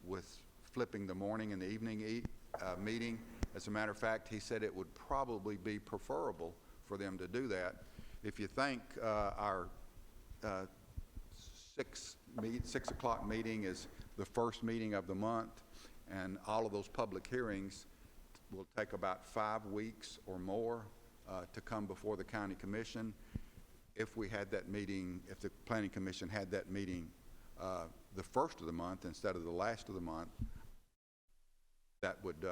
with flipping the morning and the evening meeting. As a matter of fact, he said it would probably be preferable for them to do that. If you think our 6 o'clock meeting is the first meeting of the month, and all of those public hearings will take about 5 weeks or more to come before the county commission. If we had that meeting, if the planning commission had that meeting the first of the month instead of the last of the month, that would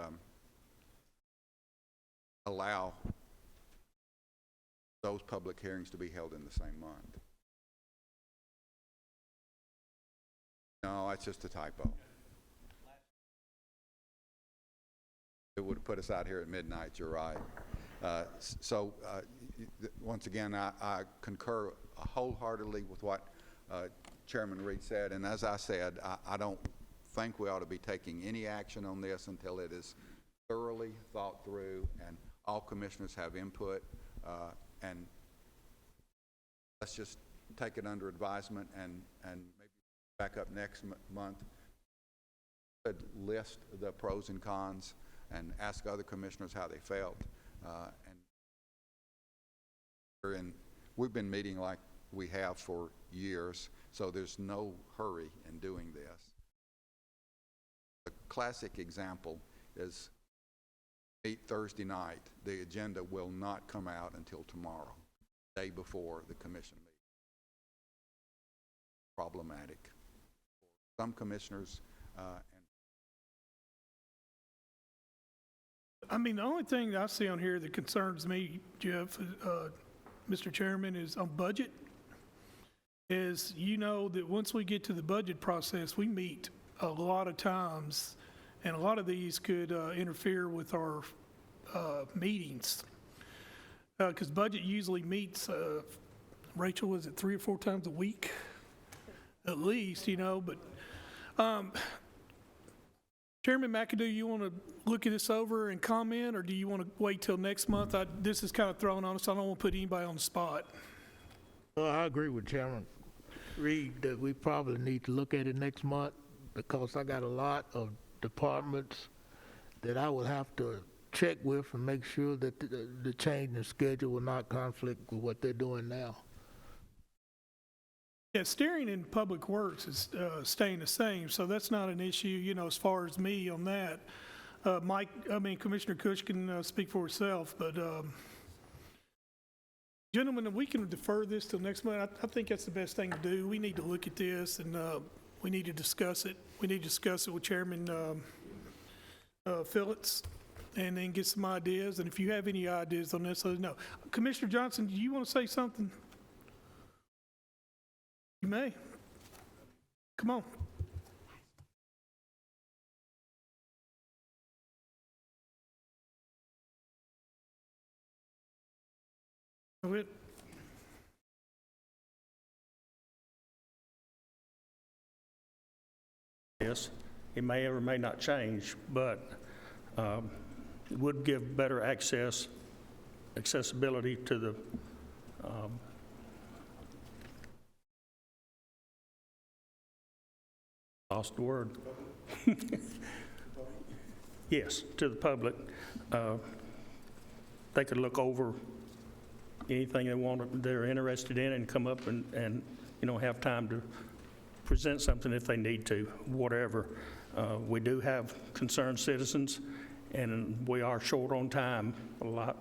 allow those public hearings to be held in the same month. No, it's just a typo. It would have put us out here at midnight, you're right. Once again, I concur wholeheartedly with what Chairman Reed said, and as I said, I don't think we ought to be taking any action on this until it is thoroughly thought through and all commissioners have input, and let's just take it under advisement and maybe back up next month, list the pros and cons and ask other commissioners how they felt. And we've been meeting like we have for years, so there's no hurry in doing this. A classic example is meet Thursday night. The agenda will not come out until tomorrow, the day before the commission meeting. Problematic. Some commissioners I mean, the only thing I see on here that concerns me, Jeff, Mr. Chairman, is on budget, is you know that once we get to the budget process, we meet a lot of times, and a lot of these could interfere with our meetings. Because budget usually meets, Rachel, is it 3 or 4 times a week? At least, you know, but Chairman McAdoo, you want to look at this over and comment, or do you want to wait till next month? This is kind of thrown on us. I don't want to put anybody on the spot. Well, I agree with Chairman Reed that we probably need to look at it next month, because I got a lot of departments that I would have to check with and make sure that the change in schedule will not conflict with what they're doing now. Yeah, steering in Public Works is staying the same, so that's not an issue, you know, as far as me on that. Commissioner Cush can speak for herself, but gentlemen, we can defer this till next month. I think that's the best thing to do. We need to look at this, and we need to discuss it. We need to discuss it with Chairman Phillips, and then get some ideas. And if you have any ideas on this, let us know. Commissioner Johnson, do you want to say something? You may. Come on. Go ahead. Yes, it may or may not change, but it would give better accessibility to the lost the word. Yes, to the public. They could look over anything they're interested in and come up and have time to present something if they need to, whatever. We do have concerned citizens, and we are short on time a lot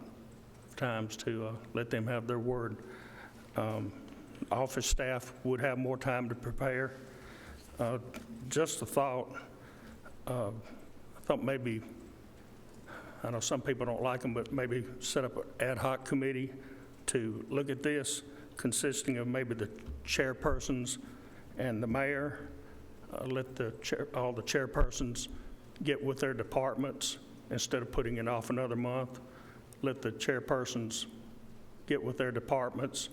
of times to let them have their word. Office staff would have more time to prepare. Just a thought, I thought maybe, I know some people don't like them, but maybe set up an ad hoc committee to look at this, consisting of maybe the chairpersons and the mayor. Let all the chairpersons get with their departments instead of putting it off another month. Let the chairpersons get with their departments,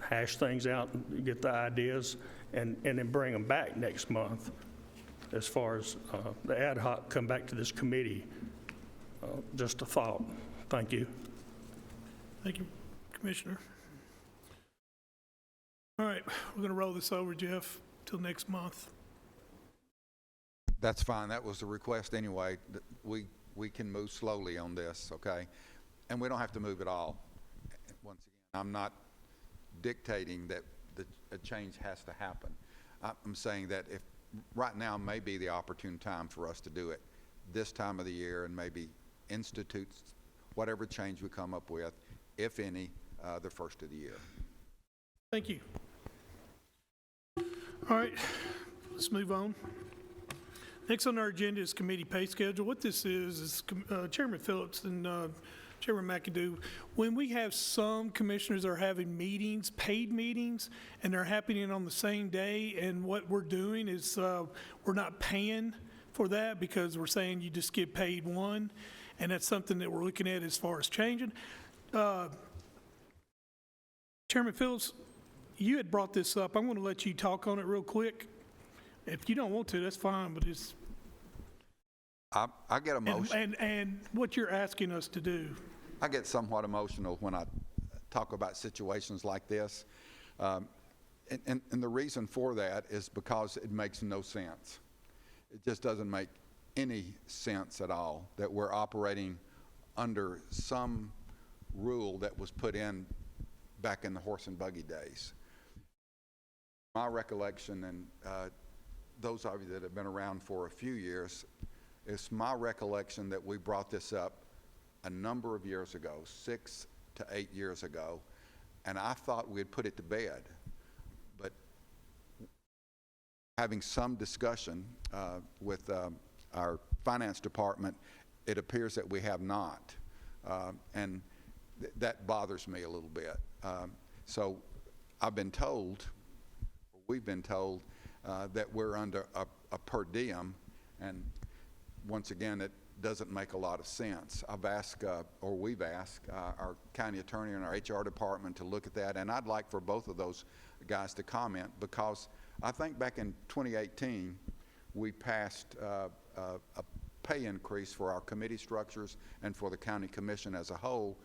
hash things out, and get the ideas, and then bring them back next month. As far as the ad hoc come back to this committee, just a thought. Thank you. Thank you, Commissioner. All right, we're going to roll this over, Jeff, till next month. That's fine. That was the request anyway. We can move slowly on this, okay? And we don't have to move at all. Once again, I'm not dictating that a change has to happen. I'm saying that if right now may be the opportune time for us to do it this time of the year, and maybe institute whatever change we come up with, if any, the first of the year. Thank you. All right, let's move on. Next on our agenda is committee pay schedule. What this is Chairman Phillips and Chairman McAdoo, when we have some commissioners are having meetings, paid meetings, and they're happening on the same day, and what we're doing is we're not paying for that because we're saying you just get paid one, and that's something that we're looking at as far as changing. Chairman Phillips, you had brought this up. I'm going to let you talk on it real quick. If you don't want to, that's fine, but it's... I get emotional. And what you're asking us to do. I get somewhat emotional when I talk about situations like this. And the reason for that is because it makes no sense. It just doesn't make any sense at all that we're operating under some rule that was put in back in the horse and buggy days. My recollection, and those of you that have been around for a few years, it's my recollection that we brought this up a number of years ago, 6 to 8 years ago, and I thought we'd put it to bed. But having some discussion with our finance department, it appears that we have not. And that bothers me a little bit. So I've been told, we've been told, that we're under a per diem, and once again, it doesn't make a lot of sense. I've asked, or we've asked, our county attorney and our HR department to look at that, and I'd like for both of those guys to comment, because I think back in 2018, we passed a pay increase for our committee structures and for the county commission as a whole,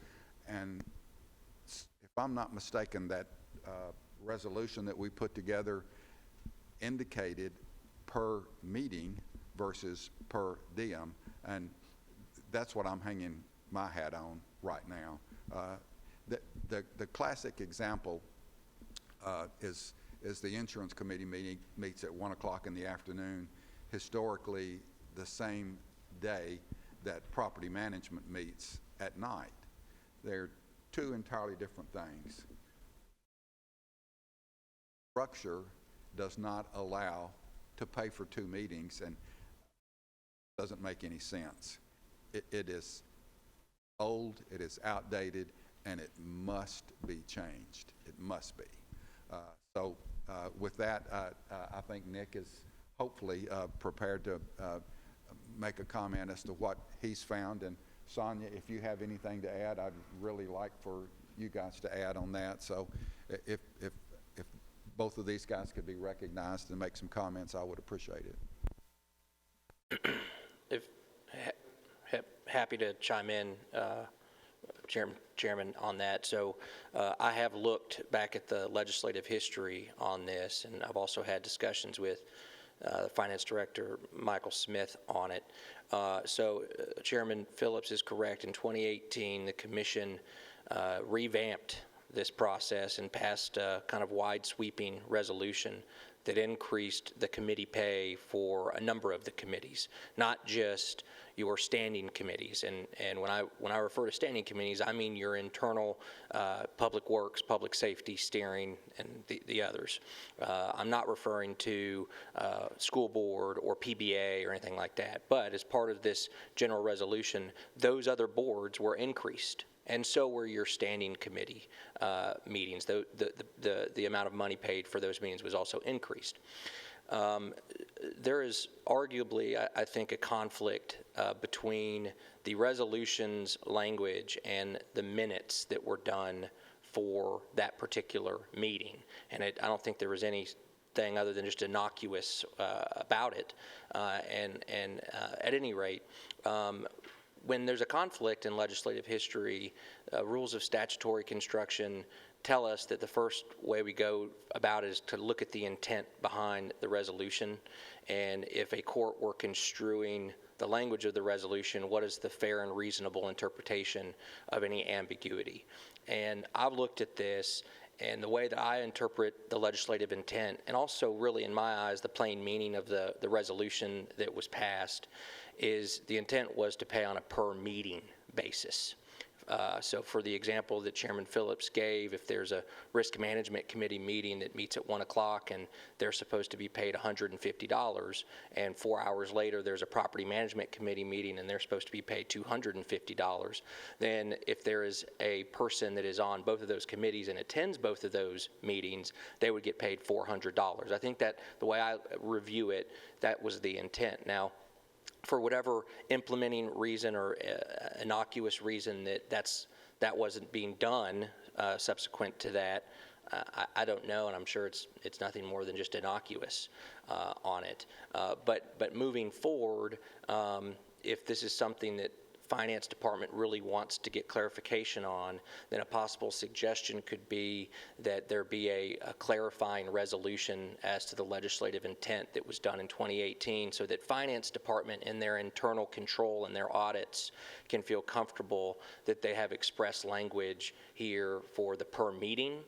and if I'm not mistaken, that resolution that we put together indicated per meeting versus per diem, and that's what I'm hanging my hat on right now. The classic example is the insurance committee meets at 1 o'clock in the afternoon, historically the same day that property management meets at night. They're two entirely different things. Structure does not allow to pay for two meetings, and doesn't make any sense. It is old, it is outdated, and it must be changed. It must be. So with that, I think Nick is hopefully prepared to make a comment as to what he's found. And Sonya, if you have anything to add, I'd really like for you guys to add on that. So if both of these guys could be recognized and make some comments, I would appreciate it. Happy to chime in, Chairman, on that. So I have looked back at the legislative history on this, and I've also had discussions with Finance Director Michael Smith on it. Chairman Phillips is correct. In 2018, the Commission revamped this process and passed a kind of wide-sweeping resolution that increased the committee pay for a number of the committees, not just your standing committees. And when I refer to standing committees, I mean your internal public works, public safety, steering, and the others. I'm not referring to school board or PBA or anything like that. But as part of this general resolution, those other boards were increased. And so were your standing committee meetings. The amount of money paid for those meetings was also increased. There is arguably, I think, a conflict between the resolution's language and the minutes that were done for that particular meeting. And I don't think there was anything other than just innocuous about it. At any rate, when there's a conflict in legislative history, rules of statutory construction tell us that the first way we go about it is to look at the intent behind the resolution. And if a court were construing the language of the resolution, what is the fair and reasonable interpretation of any ambiguity? And I've looked at this, and the way that I interpret the legislative intent, and also really in my eyes the plain meaning of the resolution that was passed, is the intent was to pay on a per meeting basis. So for the example that Chairman Phillips gave, if there's a risk management committee meeting that meets at 1 o'clock and they're supposed to be paid $150, and 4 hours later there's a property management committee meeting and they're supposed to be paid $250, then if there is a person that is on both of those committees and attends both of those meetings, they would get paid $400. I think that the way I review it, that was the intent. Now, for whatever implementing reason or innocuous reason that wasn't being done subsequent to that, I don't know, and I'm sure it's nothing more than just innocuous on it. But moving forward, if this is something that Finance Department really wants to get clarification on, then a possible suggestion could be that there be a clarifying resolution as to the legislative intent that was done in 2018, so that Finance Department in their internal control and their audits can feel comfortable that they have express language here for the per meeting.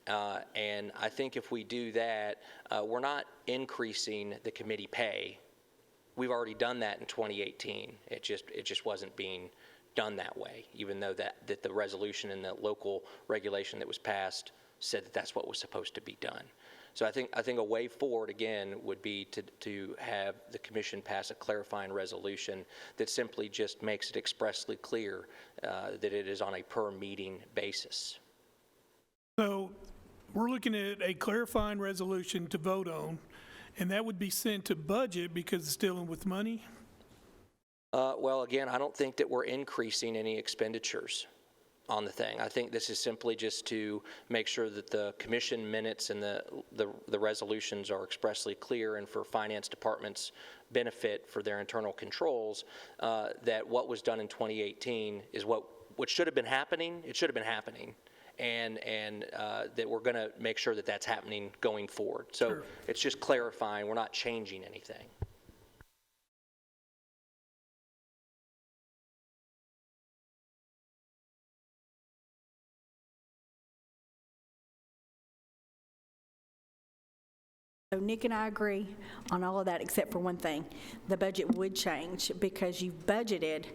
And I think if we do that, we're not increasing the committee pay. We've already done that in 2018. It just wasn't being done that way, even though that the resolution and the local regulation that was passed said that that's what was supposed to be done. So I think a way forward, again, would be to have the commission pass a clarifying resolution that simply just makes it expressly clear that it is on a per meeting basis. So we're looking at a clarifying resolution to vote on, and that would be sent to budget because it's dealing with money? Well, again, I don't think that we're increasing any expenditures on the thing. I think this is simply just to make sure that the commission minutes and the resolutions are expressly clear, and for Finance Department's benefit for their internal controls, that what was done in 2018 is what should have been happening. It should have been happening. And that we're going to make sure that that's happening going forward. So sure. It's just clarifying. We're not changing anything. So Nick and I agree on all of that except for one thing. The budget would change because you budgeted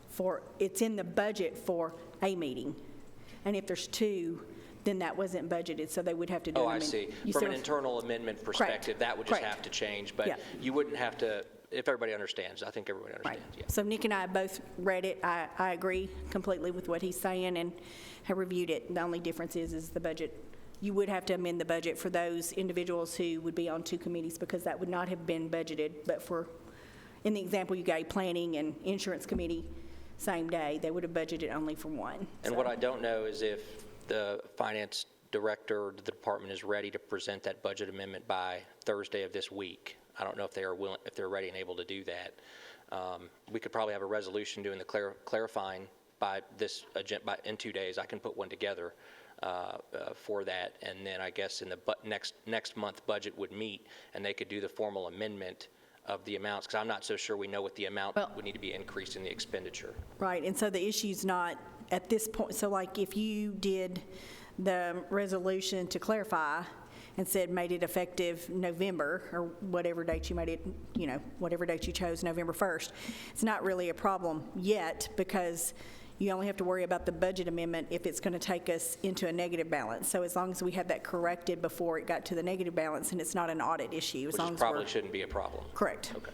for, it's in the budget for a meeting. And if there's two, then that wasn't budgeted, so they would have to do it. Oh, I see. From an internal amendment perspective, that would just have to change, but you wouldn't have to, if everybody understands. I think everybody understands, yeah. So Nick and I both read it. I agree completely with what he's saying and have reviewed it. The only difference is the budget. You would have to amend the budget for those individuals who would be on two committees because that would not have been budgeted, but for, in the example you gave, planning and insurance committee, same day, they would have budgeted only for one. And what I don't know is if the finance director or the department is ready to present that budget amendment by Thursday of this week. I don't know if they are willing, if they're ready and able to do that. We could probably have a resolution doing the clarifying by this agenda in 2 days. I can put one together for that, and then I guess in the next month budget would meet, and they could do the formal amendment of the amounts, because I'm not so sure we know what the amount would need to be increased in the expenditure. Right, and so the issue's not at this point, so like if you did the resolution to clarify and said made it effective November, or whatever date you made it, whatever date you chose, November 1st, it's not really a problem yet because you only have to worry about the budget amendment if it's going to take us into a negative balance. So as long as we have that corrected before it got to the negative balance and it's not an audit issue. Which probably shouldn't be a problem. Correct. Okay.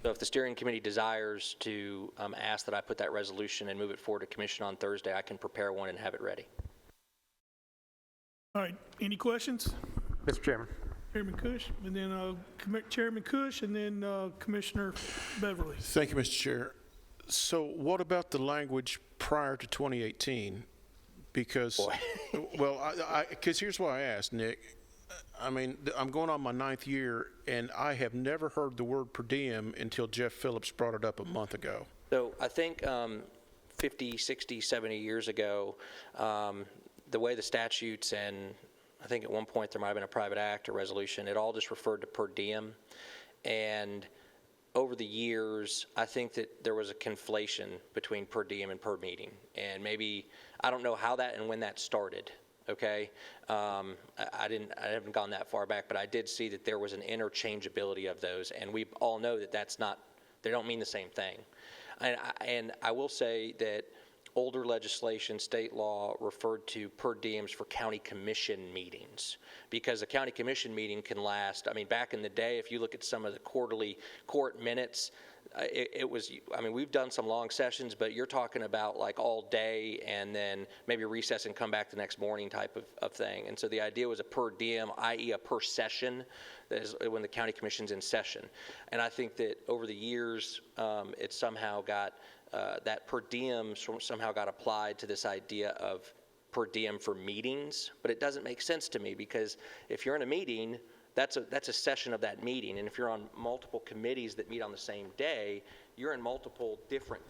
So if the steering committee desires to ask that I put that resolution and move it forward to commission on Thursday, I can prepare one and have it ready. All right, any questions? Mr. Chairman. Chairman Cush, and then Chairman Cush, and then Commissioner Beverly. Thank you, Mr. Chair. So what about the language prior to 2018? Because, well, because here's why I asked, Nick. I mean, I'm going on my 9th year, and I have never heard the word per diem until Jeff Phillips brought it up a month ago. So I think 50, 60, 70 years ago, the way the statutes, and I think at one point there might have been a private act or resolution, it all just referred to per diem. And over the years, I think that there was a conflation between per diem and per meeting. And maybe, I don't know how that and when that started, okay? I haven't gone that far back, but I did see that there was an interchangeability of those. And we all know that that's not, they don't mean the same thing. And I will say that older legislation, state law, referred to per diems for county commission meetings. Because a county commission meeting can last, I mean, back in the day, if you look at some of the quarterly court minutes, it was, I mean, we've done some long sessions, but you're talking about like all day and then maybe recess and come back the next morning type of thing. And so the idea was a per diem, i.e. a per session, that is when the county commission's in session. And I think that over the years, it somehow got, that per diem somehow got applied to this idea of per diem for meetings, but it doesn't make sense to me, because if you're in a meeting, that's a session of that meeting. And if you're on multiple committees that meet on the same day, you're in multiple different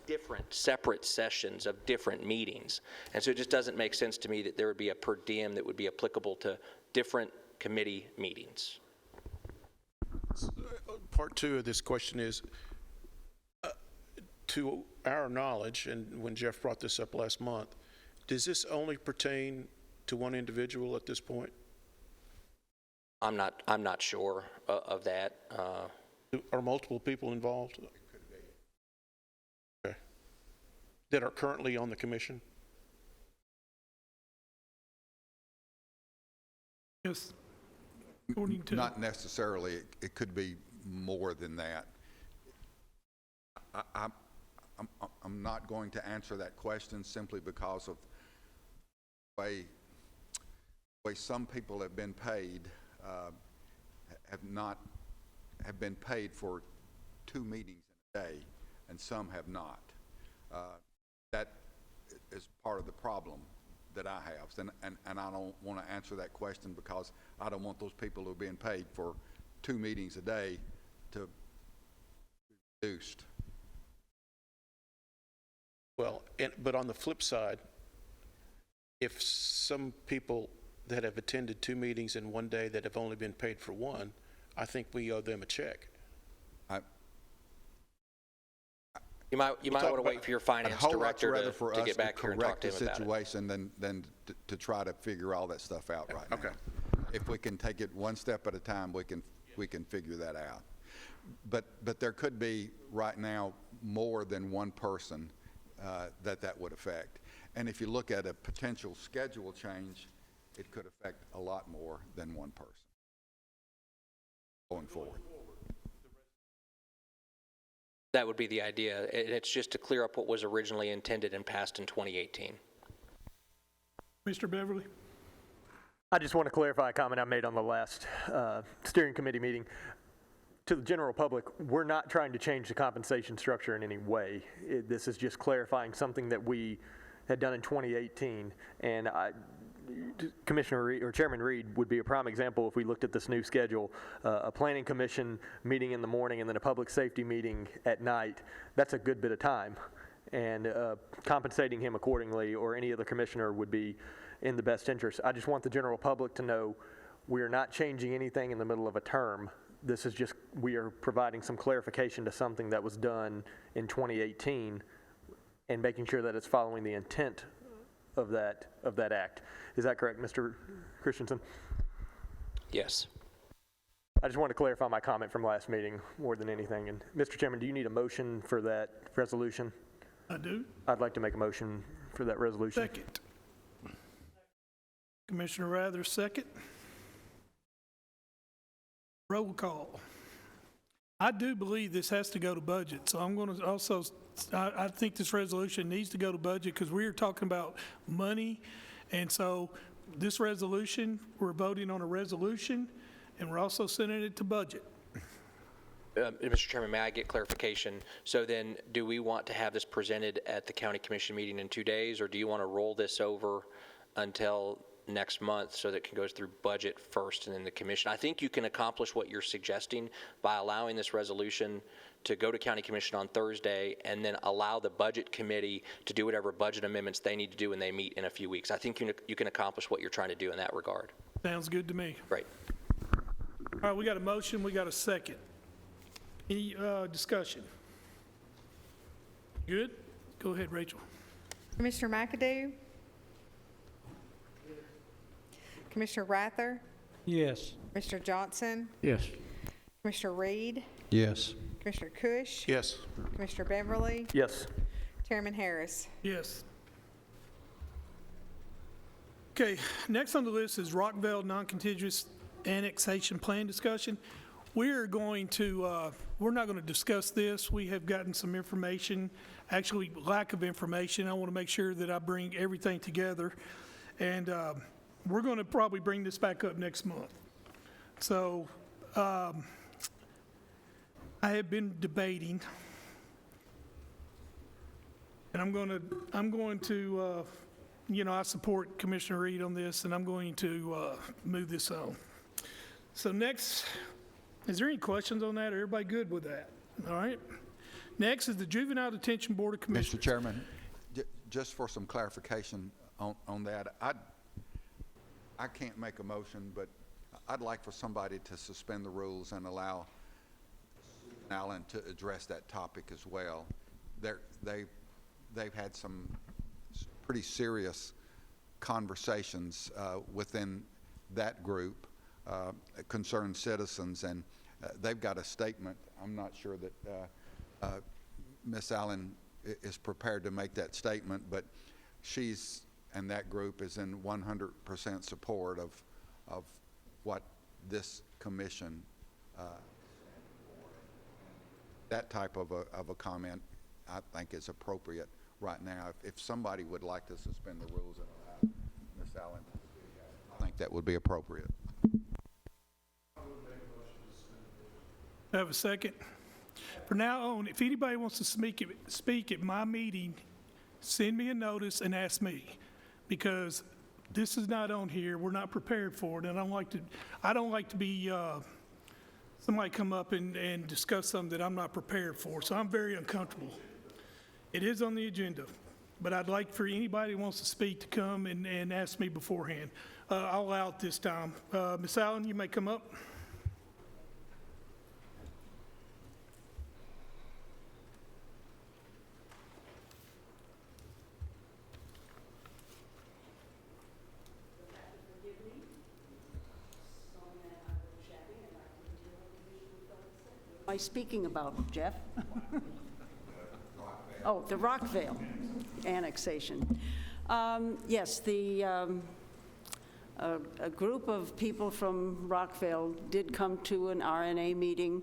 separate sessions of different meetings. And so it just doesn't make sense to me that there would be a per diem that would be applicable to different committee meetings. Part two of this question is, to our knowledge, and when Jeff brought this up last month, does this only pertain to one individual at this point? I'm not sure of that. Are multiple people involved? It could be. Okay. That are currently on the commission? Yes. According to Not necessarily. It could be more than that. I'm not going to answer that question simply because of the way some people have been paid. Have been paid for 2 meetings in a day, and some have not. That is part of the problem that I have, and I don't want to answer that question because I don't want those people who are being paid for 2 meetings a day to be reduced. Well, but on the flip side, if some people that have attended 2 meetings in one day that have only been paid for 1, I think we owe them a check. You might want to wait for your finance director to get back here and talk to him about it. Correct the situation than to try to figure all that stuff out right now. Okay. If we can take it one step at a time, we can figure that out. But there could be right now more than one person that would affect. And if you look at a potential schedule change, it could affect a lot more than one person going forward. That would be the idea. It's just to clear up what was originally intended and passed in 2018. Mr. Beverly? I just want to clarify a comment I made on the last steering committee meeting. To the general public, we're not trying to change the compensation structure in any way. This is just clarifying something that we had done in 2018. And Commissioner Reed, or Chairman Reed would be a prime example if we looked at this new schedule. A planning commission meeting in the morning and then a public safety meeting at night. That's a good bit of time. And compensating him accordingly, or any other commissioner, would be in the best interest. I just want the general public to know we are not changing anything in the middle of a term. This is just, we are providing some clarification to something that was done in 2018 and making sure that it's following the intent of that act. Is that correct, Mr. Christensen? Yes. I just wanted to clarify my comment from last meeting more than anything. And Mr. Chairman, do you need a motion for that resolution? I do. I'd like to make a motion for that resolution. Second. Commissioner Rather, second. Roll call. I do believe this has to go to budget, so I'm going to also, I think this resolution needs to go to budget because we are talking about money, and so this resolution, we're voting on a resolution, and we're also sending it to budget. Mr. Chairman, may I get clarification? So then, do we want to have this presented at the county commission meeting in 2 days, or do you want to roll this over until next month so that it can go through budget first and then the commission? I think you can accomplish what you're suggesting by allowing this resolution to go to county commission on Thursday and then allow the budget committee to do whatever budget amendments they need to do when they meet in a few weeks. I think you can accomplish what you're trying to do in that regard. Sounds good to me. Right. All right, we got a motion, we got a second. Any discussion? Good? Go ahead, Rachel. Commissioner McAdoo? Commissioner Rather? Yes. Commissioner Johnson? Yes. Commissioner Reed? Yes. Commissioner Cush? Yes. Commissioner Beverly? Yes. Chairman Harris? Yes. Okay, next on the list is Rockvale Non-Contiguous Annexation Plan discussion. We're going to, we're not going to discuss this. We have gotten some information, actually lack of information. I want to make sure that I bring everything together. And we're going to probably bring this back up next month. So I have been debating, and I'm going to you know, I support Commissioner Reed on this, and I'm going to move this on. So next, is there any questions on that? Are everybody good with that? All right. Next is the Juvenile Detention Board of Commissioners. Mr. Chairman, just for some clarification on that, I can't make a motion, but I'd like for somebody to suspend the rules and allow Alan to address that topic as well. They've had some pretty serious conversations within that group, concerned citizens, and they've got a statement. I'm not sure that Ms. Allen is prepared to make that statement, but she's, and that group is in 100% support of what this commission, that type of a comment, I think is appropriate right now. If somebody would like to suspend the rules and allow Ms. Allen, I think that would be appropriate. I have a second. From now on, if anybody wants to speak at my meeting, send me a notice and ask me, because this is not on here. We're not prepared for it, and I don't like to be somebody come up and discuss something that I'm not prepared for. So I'm very uncomfortable. It is on the agenda, but I'd like for anybody who wants to speak to come and ask me beforehand. I'll allow it this time. Ms. Allen, you may come up. Am I speaking about, Jeff? Oh, the Rockvale annexation. Yes, a group of people from Rockvale did come to an RNA meeting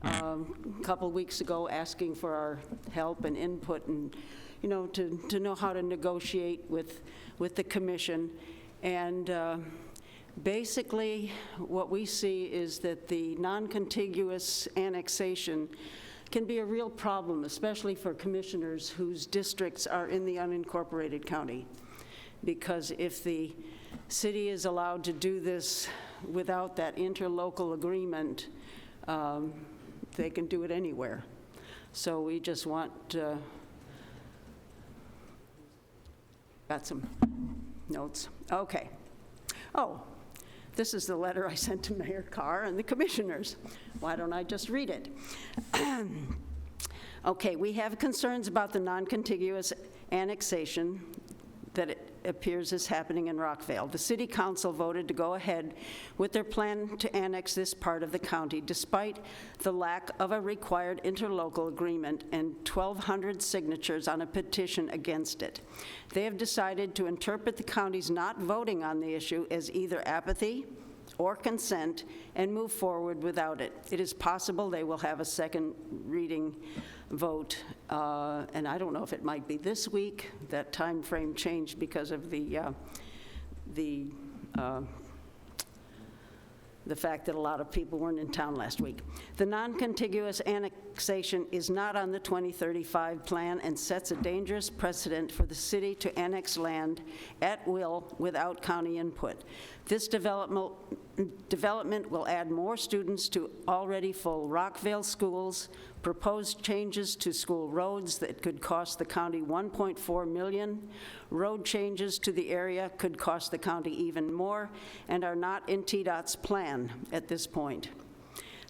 a couple weeks ago asking for our help and input and, you know, to know how to negotiate with the commission. And basically, what we see is that the non-contiguous annexation can be a real problem, especially for commissioners whose districts are in the unincorporated county. Because if the city is allowed to do this without that interlocal agreement, they can do it anywhere. So we just want, got some notes. Okay. Oh, this is the letter I sent to Mayor Carr and the commissioners. Why don't I just read it? Okay, we have concerns about the non-contiguous annexation that it appears is happening in Rockvale. The City Council voted to go ahead with their plan to annex this part of the county, despite the lack of a required interlocal agreement and 1,200 signatures on a petition against it. They have decided to interpret the county's not voting on the issue as either apathy or consent and move forward without it. It is possible they will have a second reading vote, and I don't know if it might be this week. That time frame changed because of the fact that a lot of people weren't in town last week. The non-contiguous annexation is not on the 2035 plan and sets a dangerous precedent for the city to annex land at will without county input. This development will add more students to already full Rockvale schools, proposed changes to school roads that could cost the county $1.4 million. Road changes to the area could cost the county even more and are not in TDOT's plan at this point.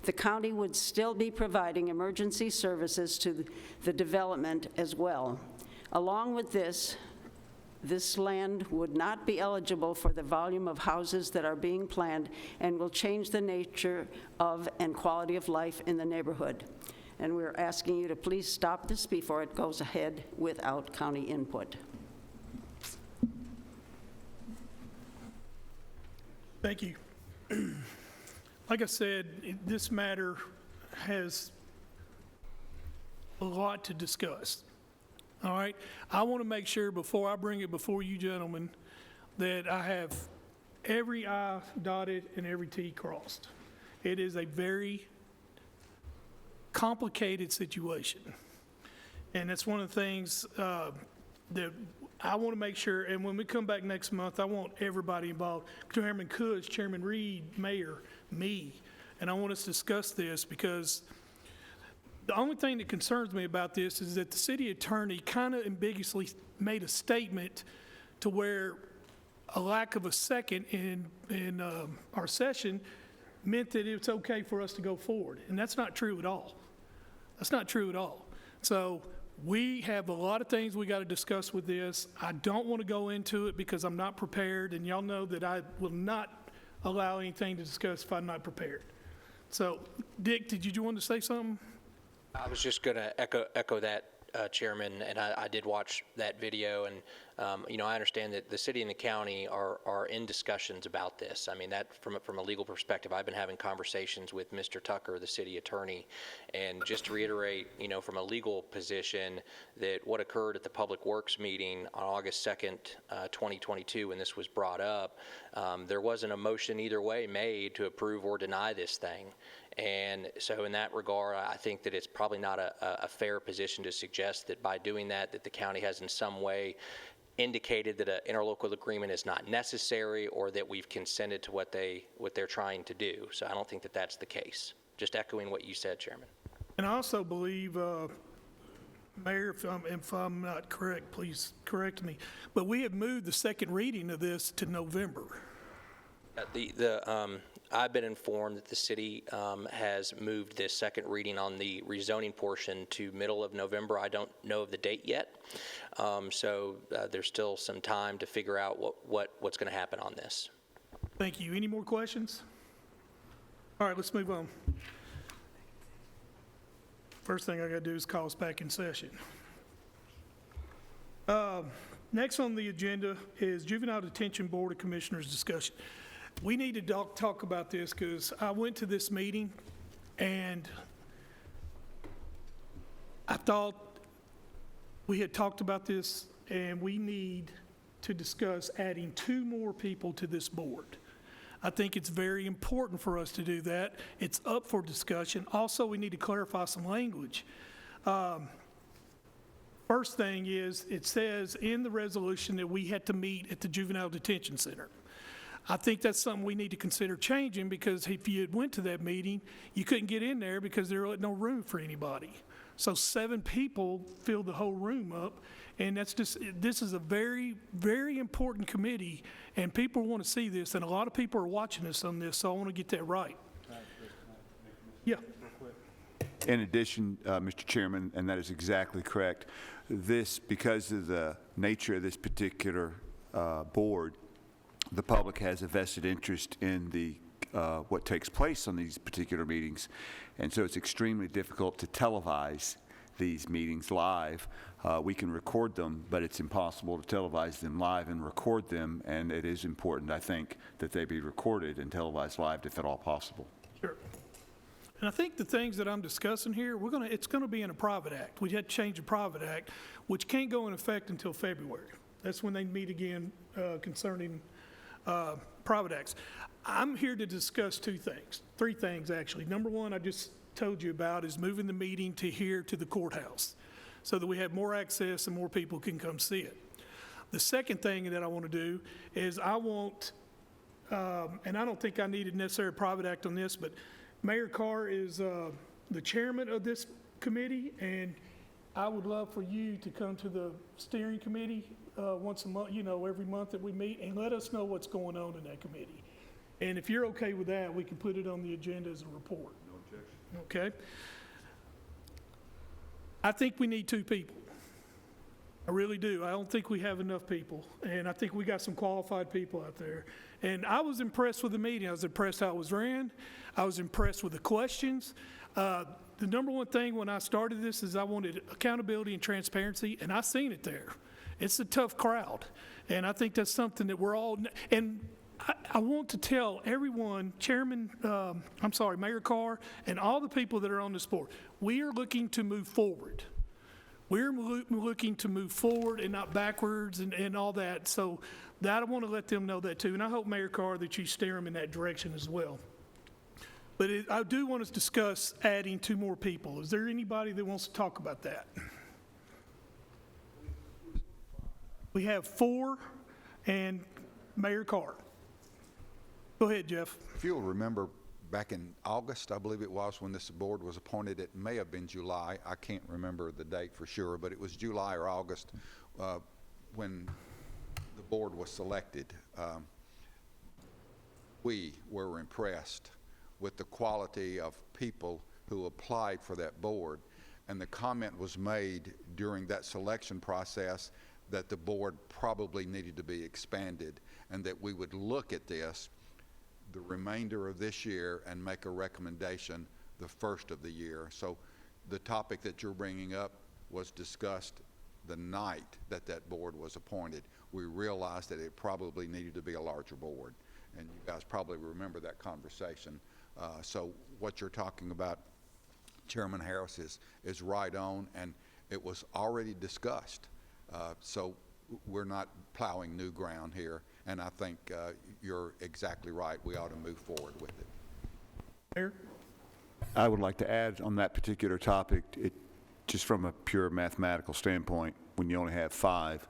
The county would still be providing emergency services to the development as well. Along with this land would not be eligible for the volume of houses that are being planned and will change the nature of and quality of life in the neighborhood. And we're asking you to please stop this before it goes ahead without county input. Thank you. Like I said, this matter has a lot to discuss. All right? I want to make sure before I bring it before you gentlemen that I have every I dotted and every T crossed. It is a very complicated situation. And that's one of the things that I want to make sure, and when we come back next month, I want everybody involved, Chairman Kudz, Chairman Reed, Mayor, me, and I want us to discuss this because the only thing that concerns me about this is that the city attorney kind of ambiguously made a statement to where a lack of a second in our session meant that it's okay for us to go forward, and that's not true at all. That's not true at all. So we have a lot of things we got to discuss with this. I don't want to go into it because I'm not prepared, and y'all know that I will not allow anything to discuss if I'm not prepared. So, Dick, did you want to say something? I was just going to echo that, Chairman, and I did watch that video, and I understand that the city and the county are in discussions about this. I mean, that from a legal perspective, I've been having conversations with Mr. Tucker, the city attorney, and just to reiterate, from a legal position, that what occurred at the Public Works meeting on August 2nd, 2022, when this was brought up, there wasn't a motion either way made to approve or deny this thing. And so in that regard, I think that it's probably not a fair position to suggest that by doing that the county has in some way indicated that an interlocal agreement is not necessary or that we've consented to what they're trying to do. So I don't think that that's the case. Just echoing what you said, Chairman. And I also believe, Mayor, if I'm not correct, please correct me, but we have moved the second reading of this to November. I've been informed that the city has moved this second reading on the rezoning portion to middle of November. I don't know of the date yet, so there's still some time to figure out what's going to happen on this. Thank you. Any more questions? All right, let's move on. First thing I got to do is call us back in session. Next on the agenda is Juvenile Detention Board of Commissioners discussion. We need to talk about this because I went to this meeting and I thought we had talked about this and we need to discuss adding 2 more people to this board. I think it's very important for us to do that. It's up for discussion. Also, we need to clarify some language. First thing is, it says in the resolution that we had to meet at the Juvenile Detention Center. I think that's something we need to consider changing because if you had went to that meeting, you couldn't get in there because there was no room for anybody. So 7 people filled the whole room up, and this is a very, very important committee, and people want to see this, and a lot of people are watching us on this, so I want to get that right. Yeah. In addition, Mr. Chairman, and that is exactly correct, because of the nature of this particular board, the public has a vested interest in what takes place on these particular meetings, and so it's extremely difficult to televise these meetings live. We can record them, but it's impossible to televise them live and record them, and it is important, I think, that they be recorded and televised live if at all possible. Sure. And I think the things that I'm discussing here, it's going to be in a private act. We had to change the private act, which can't go in effect until February. That's when they meet again concerning private acts. I'm here to discuss 3 things actually. Number one, I just told you about is moving the meeting to here to the courthouse so that we have more access and more people can come see it. The second thing that I want to do is I want, and I don't think I needed necessarily a private act on this, but Mayor Carr is the chairman of this committee, and I would love for you to come to the steering committee once a month, every month that we meet, and let us know what's going on in that committee. And if you're okay with that, we can put it on the agenda as a report. No objection. Okay? I think we need 2 people. I really do. I don't think we have enough people, and I think we got some qualified people out there. And I was impressed with the meeting. I was impressed how it was ran. I was impressed with the questions. The number one thing when I started this is I wanted accountability and transparency, and I seen it there. It's a tough crowd, and I think that's something that we're all, and I want to tell everyone, Mayor Carr, and all the people that are on this board, we are looking to move forward. We're looking to move forward and not backwards and all that. So that I want to let them know that too. And I hope, Mayor Carr, that you steer them in that direction as well. But I do want to discuss adding 2 more people. Is there anybody that wants to talk about that? We have 4 and Mayor Carr. Go ahead, Jeff. If you'll remember, back in August, I believe it was, when this board was appointed, it may have been July. I can't remember the date for sure, but it was July or August when the board was selected. We were impressed with the quality of people who applied for that board, and the comment was made during that selection process that the board probably needed to be expanded, and that we would look at this the remainder of this year and make a recommendation the first of the year. So the topic that you're bringing up was discussed the night that that board was appointed. We realized that it probably needed to be a larger board, and you guys probably remember that conversation. So what you're talking about, Chairman Harris, is right on, and it was already discussed. So we're not plowing new ground here, and I think you're exactly right. We ought to move forward with it. Mayor? I would like to add on that particular topic, just from a pure mathematical standpoint, when you only have 5,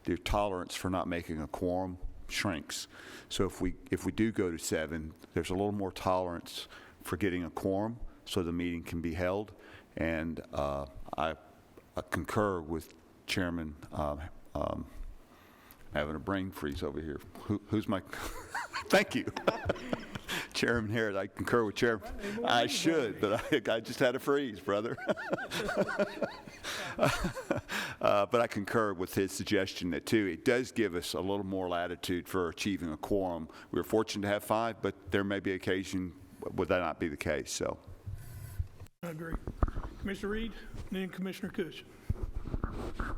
the tolerance for not making a quorum shrinks. So if we do go to 7, there's a little more tolerance for getting a quorum so the meeting can be held. And I concur with Chairman having a brain freeze over here. Who's my? Thank you. Chairman Harris, I concur with Chairman. I should, but I just had a freeze, brother. But I concur with his suggestion that, too, it does give us a little more latitude for achieving a quorum. We're fortunate to have 5, but there may be occasion would that not be the case. So, I agree. Commissioner Reed, and then Commissioner Cush.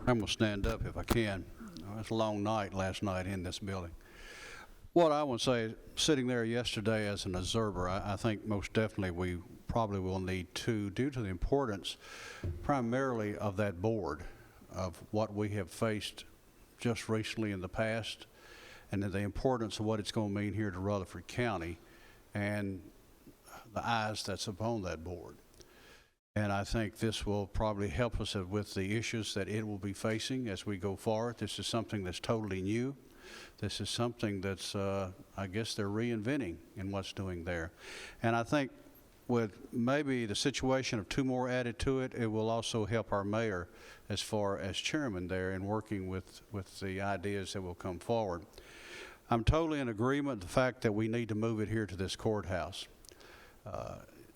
I'm going to stand up if I can. It was a long night last night in this building. What I want to say, sitting there yesterday as an observer, I think most definitely we probably will need 2 due to the importance primarily of that board, of what we have faced just recently in the past, and the importance of what it's going to mean here to Rutherford County and the eyes that's upon that board. And I think this will probably help us with the issues that it will be facing as we go forward. This is something that's totally new. This is something that's, I guess they're reinventing in what's doing there. And I think with maybe the situation of 2 more added to it, it will also help our mayor as far as chairman there in working with the ideas that will come forward. I'm totally in agreement with the fact that we need to move it here to this courthouse.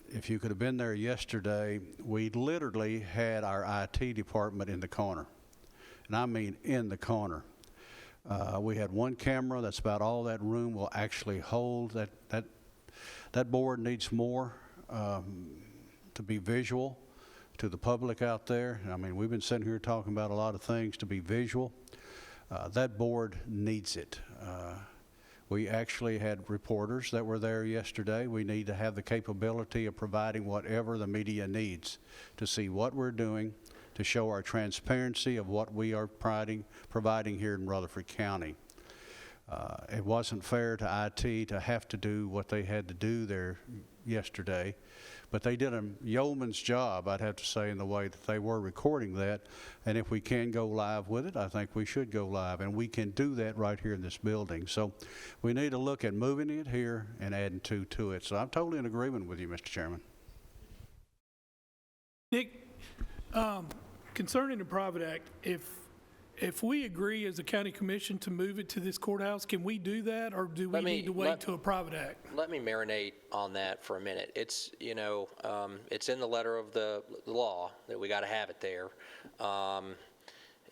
If you could have been there yesterday, we literally had our IT department in the corner. And I mean in the corner. We had 1 camera. That's about all that room will actually hold. That board needs more to be visual to the public out there. I mean, we've been sitting here talking about a lot of things to be visual. That board needs it. We actually had reporters that were there yesterday. We need to have the capability of providing whatever the media needs to see what we're doing, to show our transparency of what we are providing here in Rutherford County. It wasn't fair to IT to have to do what they had to do there yesterday, but they did a yeoman's job, I'd have to say, in the way that they were recording that. And if we can go live with it, I think we should go live, and we can do that right here in this building. So we need to look at moving it here and adding 2 to it. So I'm totally in agreement with you, Mr. Chairman. Nick, concerning the Private Act, if we agree as a county commission to move it to this courthouse, can we do that, or do we need to wait till a Private Act? Let me marinate on that for a minute. It's, it's in the letter of the law that we got to have it there.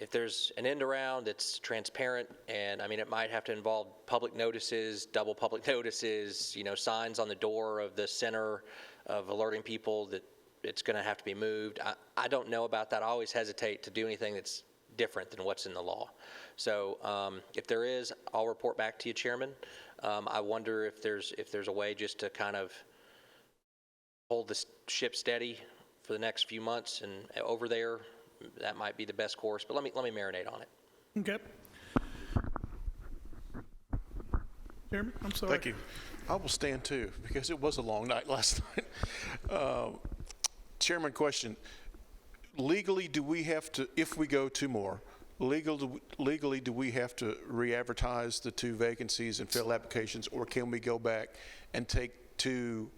If there's an end around, it's transparent, and I mean, it might have to involve public notices, double public notices, signs on the door of the center of alerting people that it's going to have to be moved. I don't know about that. I always hesitate to do anything that's different than what's in the law. So if there is, I'll report back to you, Chairman. I wonder if there's a way just to kind of hold the ship steady for the next few months and over there. That might be the best course, but let me marinate on it. Okay. Chairman, I'm sorry. Thank you. I will stand too, because it was a long night last night. Chairman, question. Legally, do we have to, if we go two more, legally, do we have to re-advertise the 2 vacancies and fill applications, or can we go back and take 2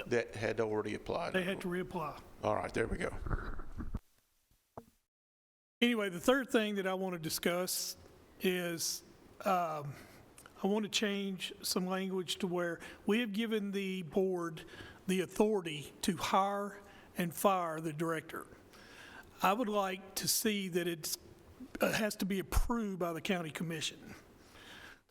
that had already applied? They had to reapply. All right, there we go. Anyway, the third thing that I want to discuss is I want to change some language to where we have given the board the authority to hire and fire the director. I would like to see that it has to be approved by the county commission.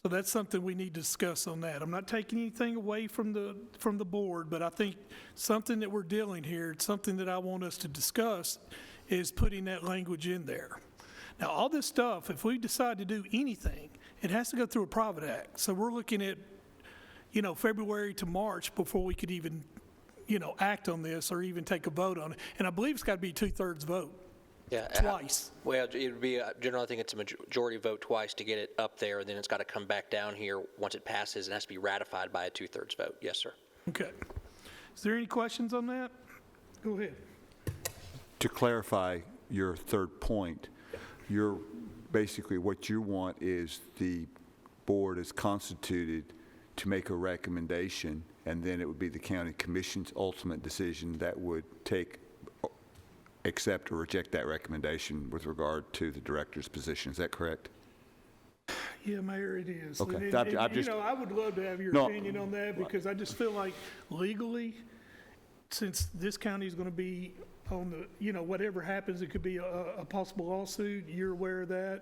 So that's something we need to discuss on that. I'm not taking anything away from the board, but I think something that we're dealing here, it's something that I want us to discuss, is putting that language in there. Now, all this stuff, if we decide to do anything, it has to go through a private act. So we're looking at, February to March before we could even, act on this or even take a vote on it. And I believe it's got to be a 2/3 vote. Yeah. Twice. Well, it would be, generally I think it's a majority vote twice to get it up there, and then it's got to come back down here once it passes. It has to be ratified by a 2/3 vote. Yes, sir. Okay. Is there any questions on that? Go ahead. To clarify your third point, you're basically what you want is the board is constituted to make a recommendation, and then it would be the county commission's ultimate decision that would accept or reject that recommendation with regard to the director's position. Is that correct? Yeah, Mayor, it is. Okay. And, I would love to have your opinion on that, because I just feel like legally, since this county is going to be on the, whatever happens, it could be a possible lawsuit. You're aware of that.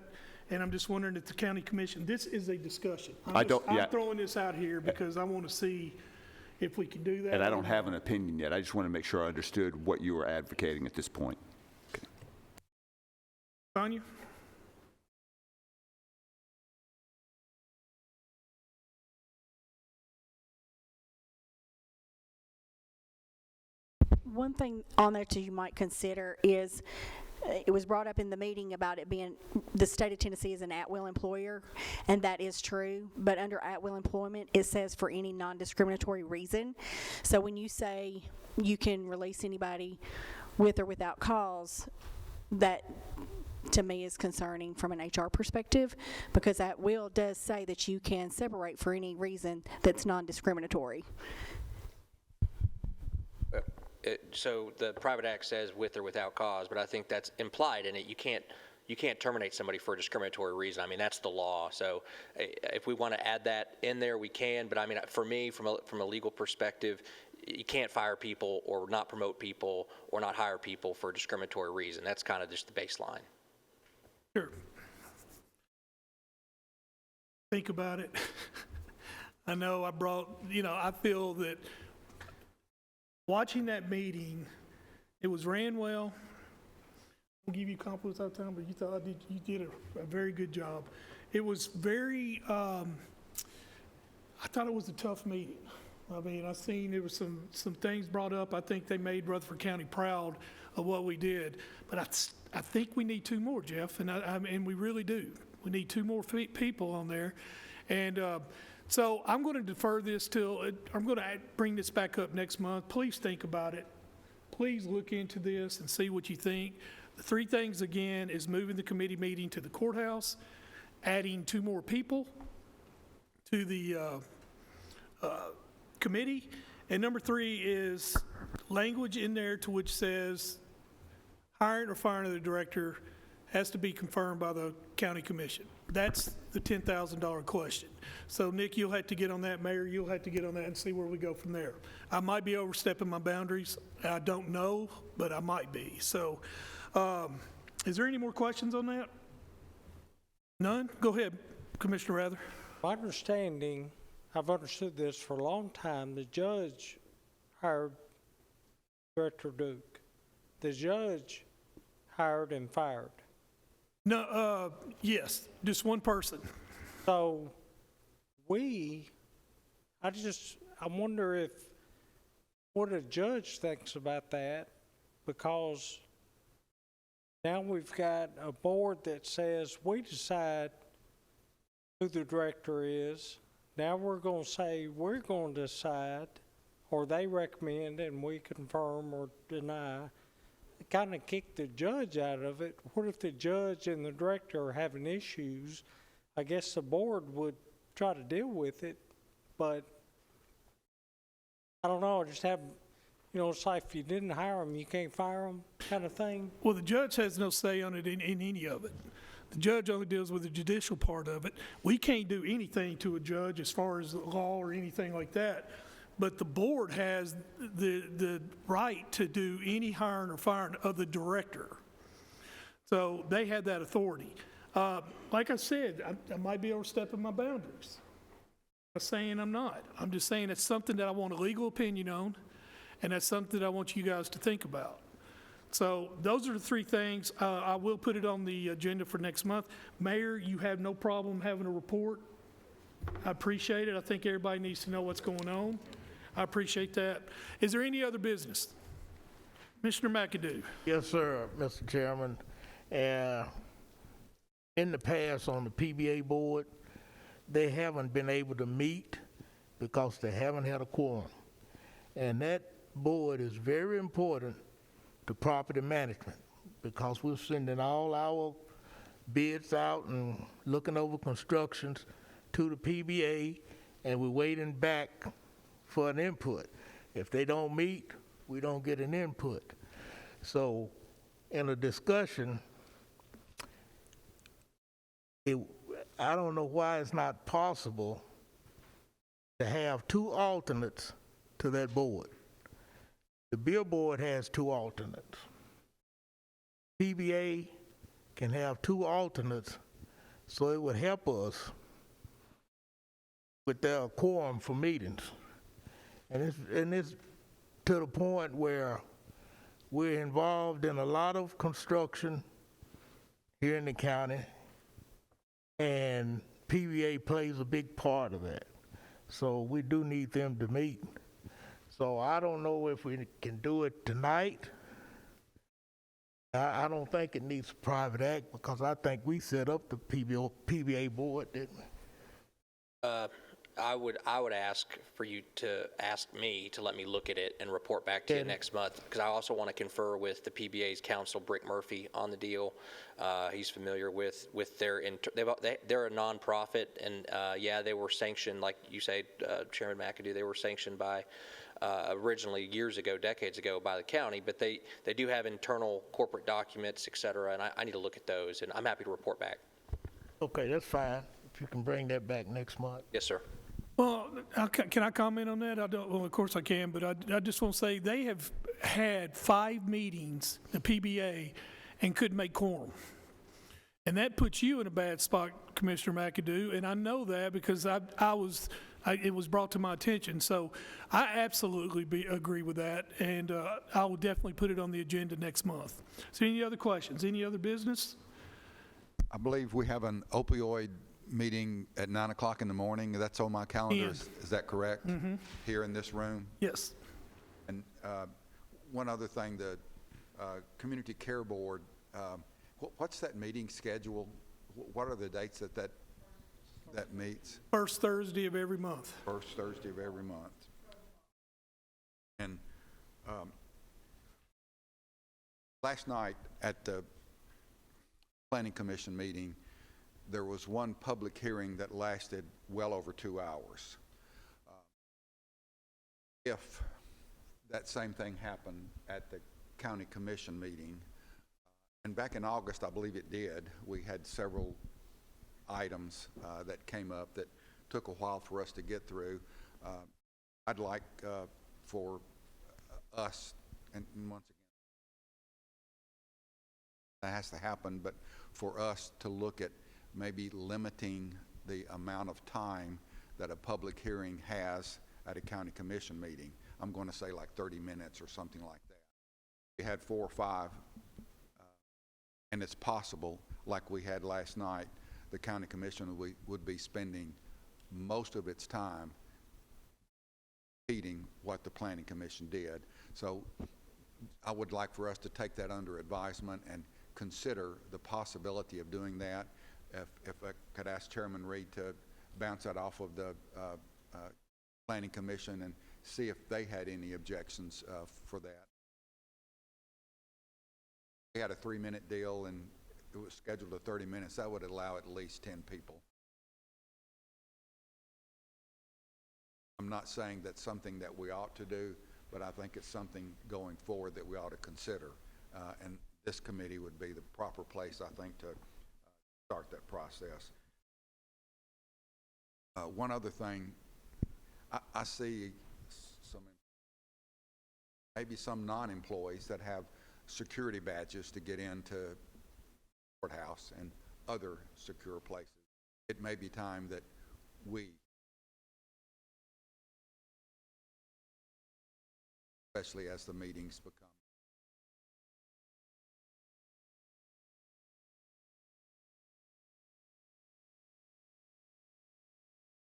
And I'm just wondering if the county commission, this is a discussion. I'm throwing this out here because I want to see if we can do that. And I don't have an opinion yet. I just want to make sure I understood what you were advocating at this point. Okay. Sonya? One thing on there too you might consider is it was brought up in the meeting about it being the state of Tennessee is an at-will employer, and that is true, but under at-will employment it says for any non-discriminatory reason. So when you say you can release anybody with or without cause, that to me is concerning from an HR perspective, because at-will does say that you can separate for any reason that's non-discriminatory. So the private act says with or without cause, but I think that's implied in it. You can't terminate somebody for a discriminatory reason. I mean, that's the law. So if we want to add that in there, we can. But I mean, for me, from a legal perspective, you can't fire people or not promote people or not hire people for a discriminatory reason. That's kind of just the baseline. Sure. Think about it. I know I feel that watching that meeting, it was ran well. I'll give you compliments all the time, but you did a very good job. It was very, I thought it was a tough meeting. I mean, I seen there was some things brought up. I think they made Rutherford County proud of what we did. But I think we need 2 more, Jeff, and we really do. We need 2 more people on there. And so I'm going to defer this I'm going to bring this back up next month. Please think about it. Please look into this and see what you think. The 3 things, again, is moving the committee meeting to the courthouse, adding 2 more people to the committee, and number 3 is language in there to which says hiring or firing of the director has to be confirmed by the county commission. That's the $10,000 question. So Nick, you'll have to get on that. Mayor, you'll have to get on that and see where we go from there. I might be overstepping my boundaries. I don't know, but I might be. So is there any more questions on that? None? Go ahead, Commissioner Rather. My understanding, I've understood this for a long time, the judge hired Director Duke. The judge hired and fired. No, yes, just one person. So we I wonder what a judge thinks about that, because now we've got a board that says we decide who the director is. Now we're going to say we're going to decide, or they recommend and we confirm or deny. Kind of kick the judge out of it. What if the judge and the director are having issues? I guess the board would try to deal with it, but I don't know, just have, it's like if you didn't hire them, you can't fire them kind of thing. Well, the judge has no say on it in any of it. The judge only deals with the judicial part of it. We can't do anything to a judge as far as the law or anything like that. But the board has the right to do any hiring or firing of the director. So they have that authority. Like I said, I might be overstepping my boundaries. I'm not saying I'm not. I'm just saying it's something that I want a legal opinion on, and that's something that I want you guys to think about. So those are the three things. I will put it on the agenda for next month. Mayor, you have no problem having a report. I appreciate it. I think everybody needs to know what's going on. I appreciate that. Is there any other business? Commissioner McAdoo. Yes, sir, Mr. Chairman. In the past on the PBA board, they haven't been able to meet because they haven't had a quorum. And that board is very important to property management because we're sending all our bids out and looking over constructions to the PBA, and we're waiting back for an input. If they don't meet, we don't get an input. So in a discussion, I don't know why it's not possible to have two alternates to that board. The billboard has two alternates. PBA can have two alternates, so it would help us with their quorum for meetings. And it's to the point where we're involved in a lot of construction here in the county, and PBA plays a big part of that. So we do need them to meet. So I don't know if we can do it tonight. I don't think it needs a private act because I think we set up the PBA board, didn't we? I would ask for you to ask me to let me look at it and report back to you next month, because I also want to confer with the PBA's counsel, Brick Murphy, on the deal. He's familiar with their, they're a nonprofit, and yeah, they were sanctioned, like you say, Chairman McAdoo, they were sanctioned by, originally years ago, decades ago, by the county, but they do have internal corporate documents, et cetera, and I need to look at those, and I'm happy to report back. Okay, that's fine. If you can bring that back next month. Yes, sir. Well, can I comment on that? Well, of course I can, but I just want to say they have had 5 meetings, the PBA, and couldn't make quorum. And that puts you in a bad spot, Commissioner McAdoo, and I know that because it was brought to my attention. So I absolutely agree with that, and I will definitely put it on the agenda next month. So any other questions? Any other business? I believe we have an opioid meeting at 9 o'clock in the morning. That's on my calendar. Is that correct? Mm-hmm. Here in this room? Yes. And one other thing, the Community Care Board, what's that meeting schedule? What are the dates that meets? First Thursday of every month. First Thursday of every month. And last night at the Planning Commission meeting, there was one public hearing that lasted well over 2 hours. If that same thing happened at the County Commission meeting, and back in August, I believe it did, we had several items that came up that took a while for us to get through. I'd like for us, and once again, that has to happen, but for us to look at maybe limiting the amount of time that a public hearing has at a county commission meeting. I'm going to say like 30 minutes or something like that. We had 4 or 5, and it's possible, like we had last night, the county commission would be spending most of its time repeating what the Planning Commission did. So I would like for us to take that under advisement and consider the possibility of doing that. If I could ask Chairman Reed to bounce that off of the Planning Commission and see if they had any objections for that. We had a 3-minute deal and it was scheduled to 30 minutes. That would allow at least 10 people. I'm not saying that's something that we ought to do, but I think it's something going forward that we ought to consider. And this committee would be the proper place, I think, to start that process. One other thing, I see maybe some non-employees that have security badges to get into courthouse and other secure places. It may be time that we, especially as the meetings become,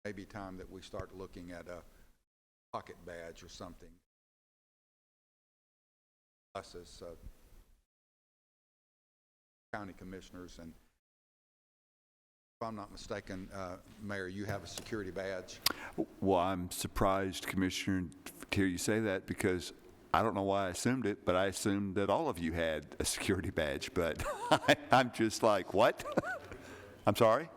maybe time that we start looking at a pocket badge or something. Us as county commissioners, and if I'm not mistaken, Mayor, you have a security badge. Well, I'm surprised, Commissioner, to hear you say that, because I don't know why I assumed it, but I assumed that all of you had a security badge, but I'm just like, what? I'm sorry?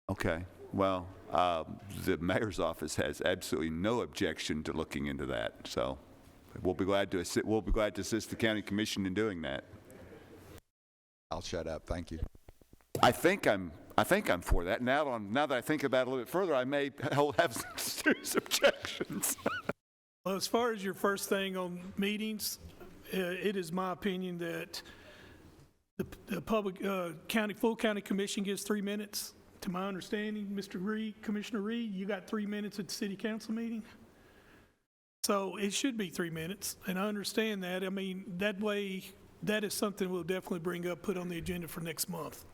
Okay, well, the mayor's office has absolutely no objection to looking into that, so we'll be glad to assist the county commission in doing that. I'll shut up. Thank you. I think I'm for that. Now that I think about it a little bit further, I may have some serious objections. Well, as far as your first thing on meetings, it is my opinion that the public full county commission gives 3 minutes. To my understanding, Mr. Reed, Commissioner Reed, you got 3 minutes at the city council meeting. So it should be 3 minutes, and I understand that. I mean, that way, that is something we'll definitely bring up, put on the agenda for next month.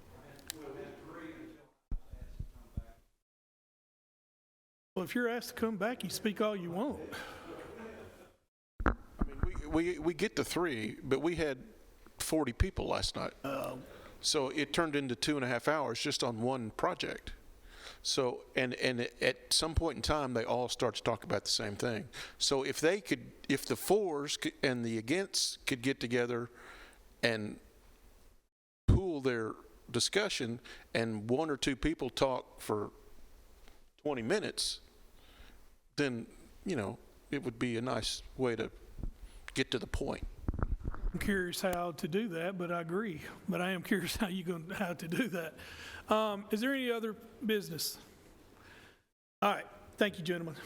Well, if you're asked to come back, you speak all you want. I mean, we get to 3, but we had 40 people last night. So it turned into 2.5 hours just on one project. So, and at some point in time, they all start to talk about the same thing. So if the fors and the against could get together and pool their discussion, and 1 or 2 people talk for 20 minutes, then, it would be a nice way to get to the point. I'm curious how to do that, but I agree. But I am curious how to do that. Is there any other business? All right. Thank you, gentlemen.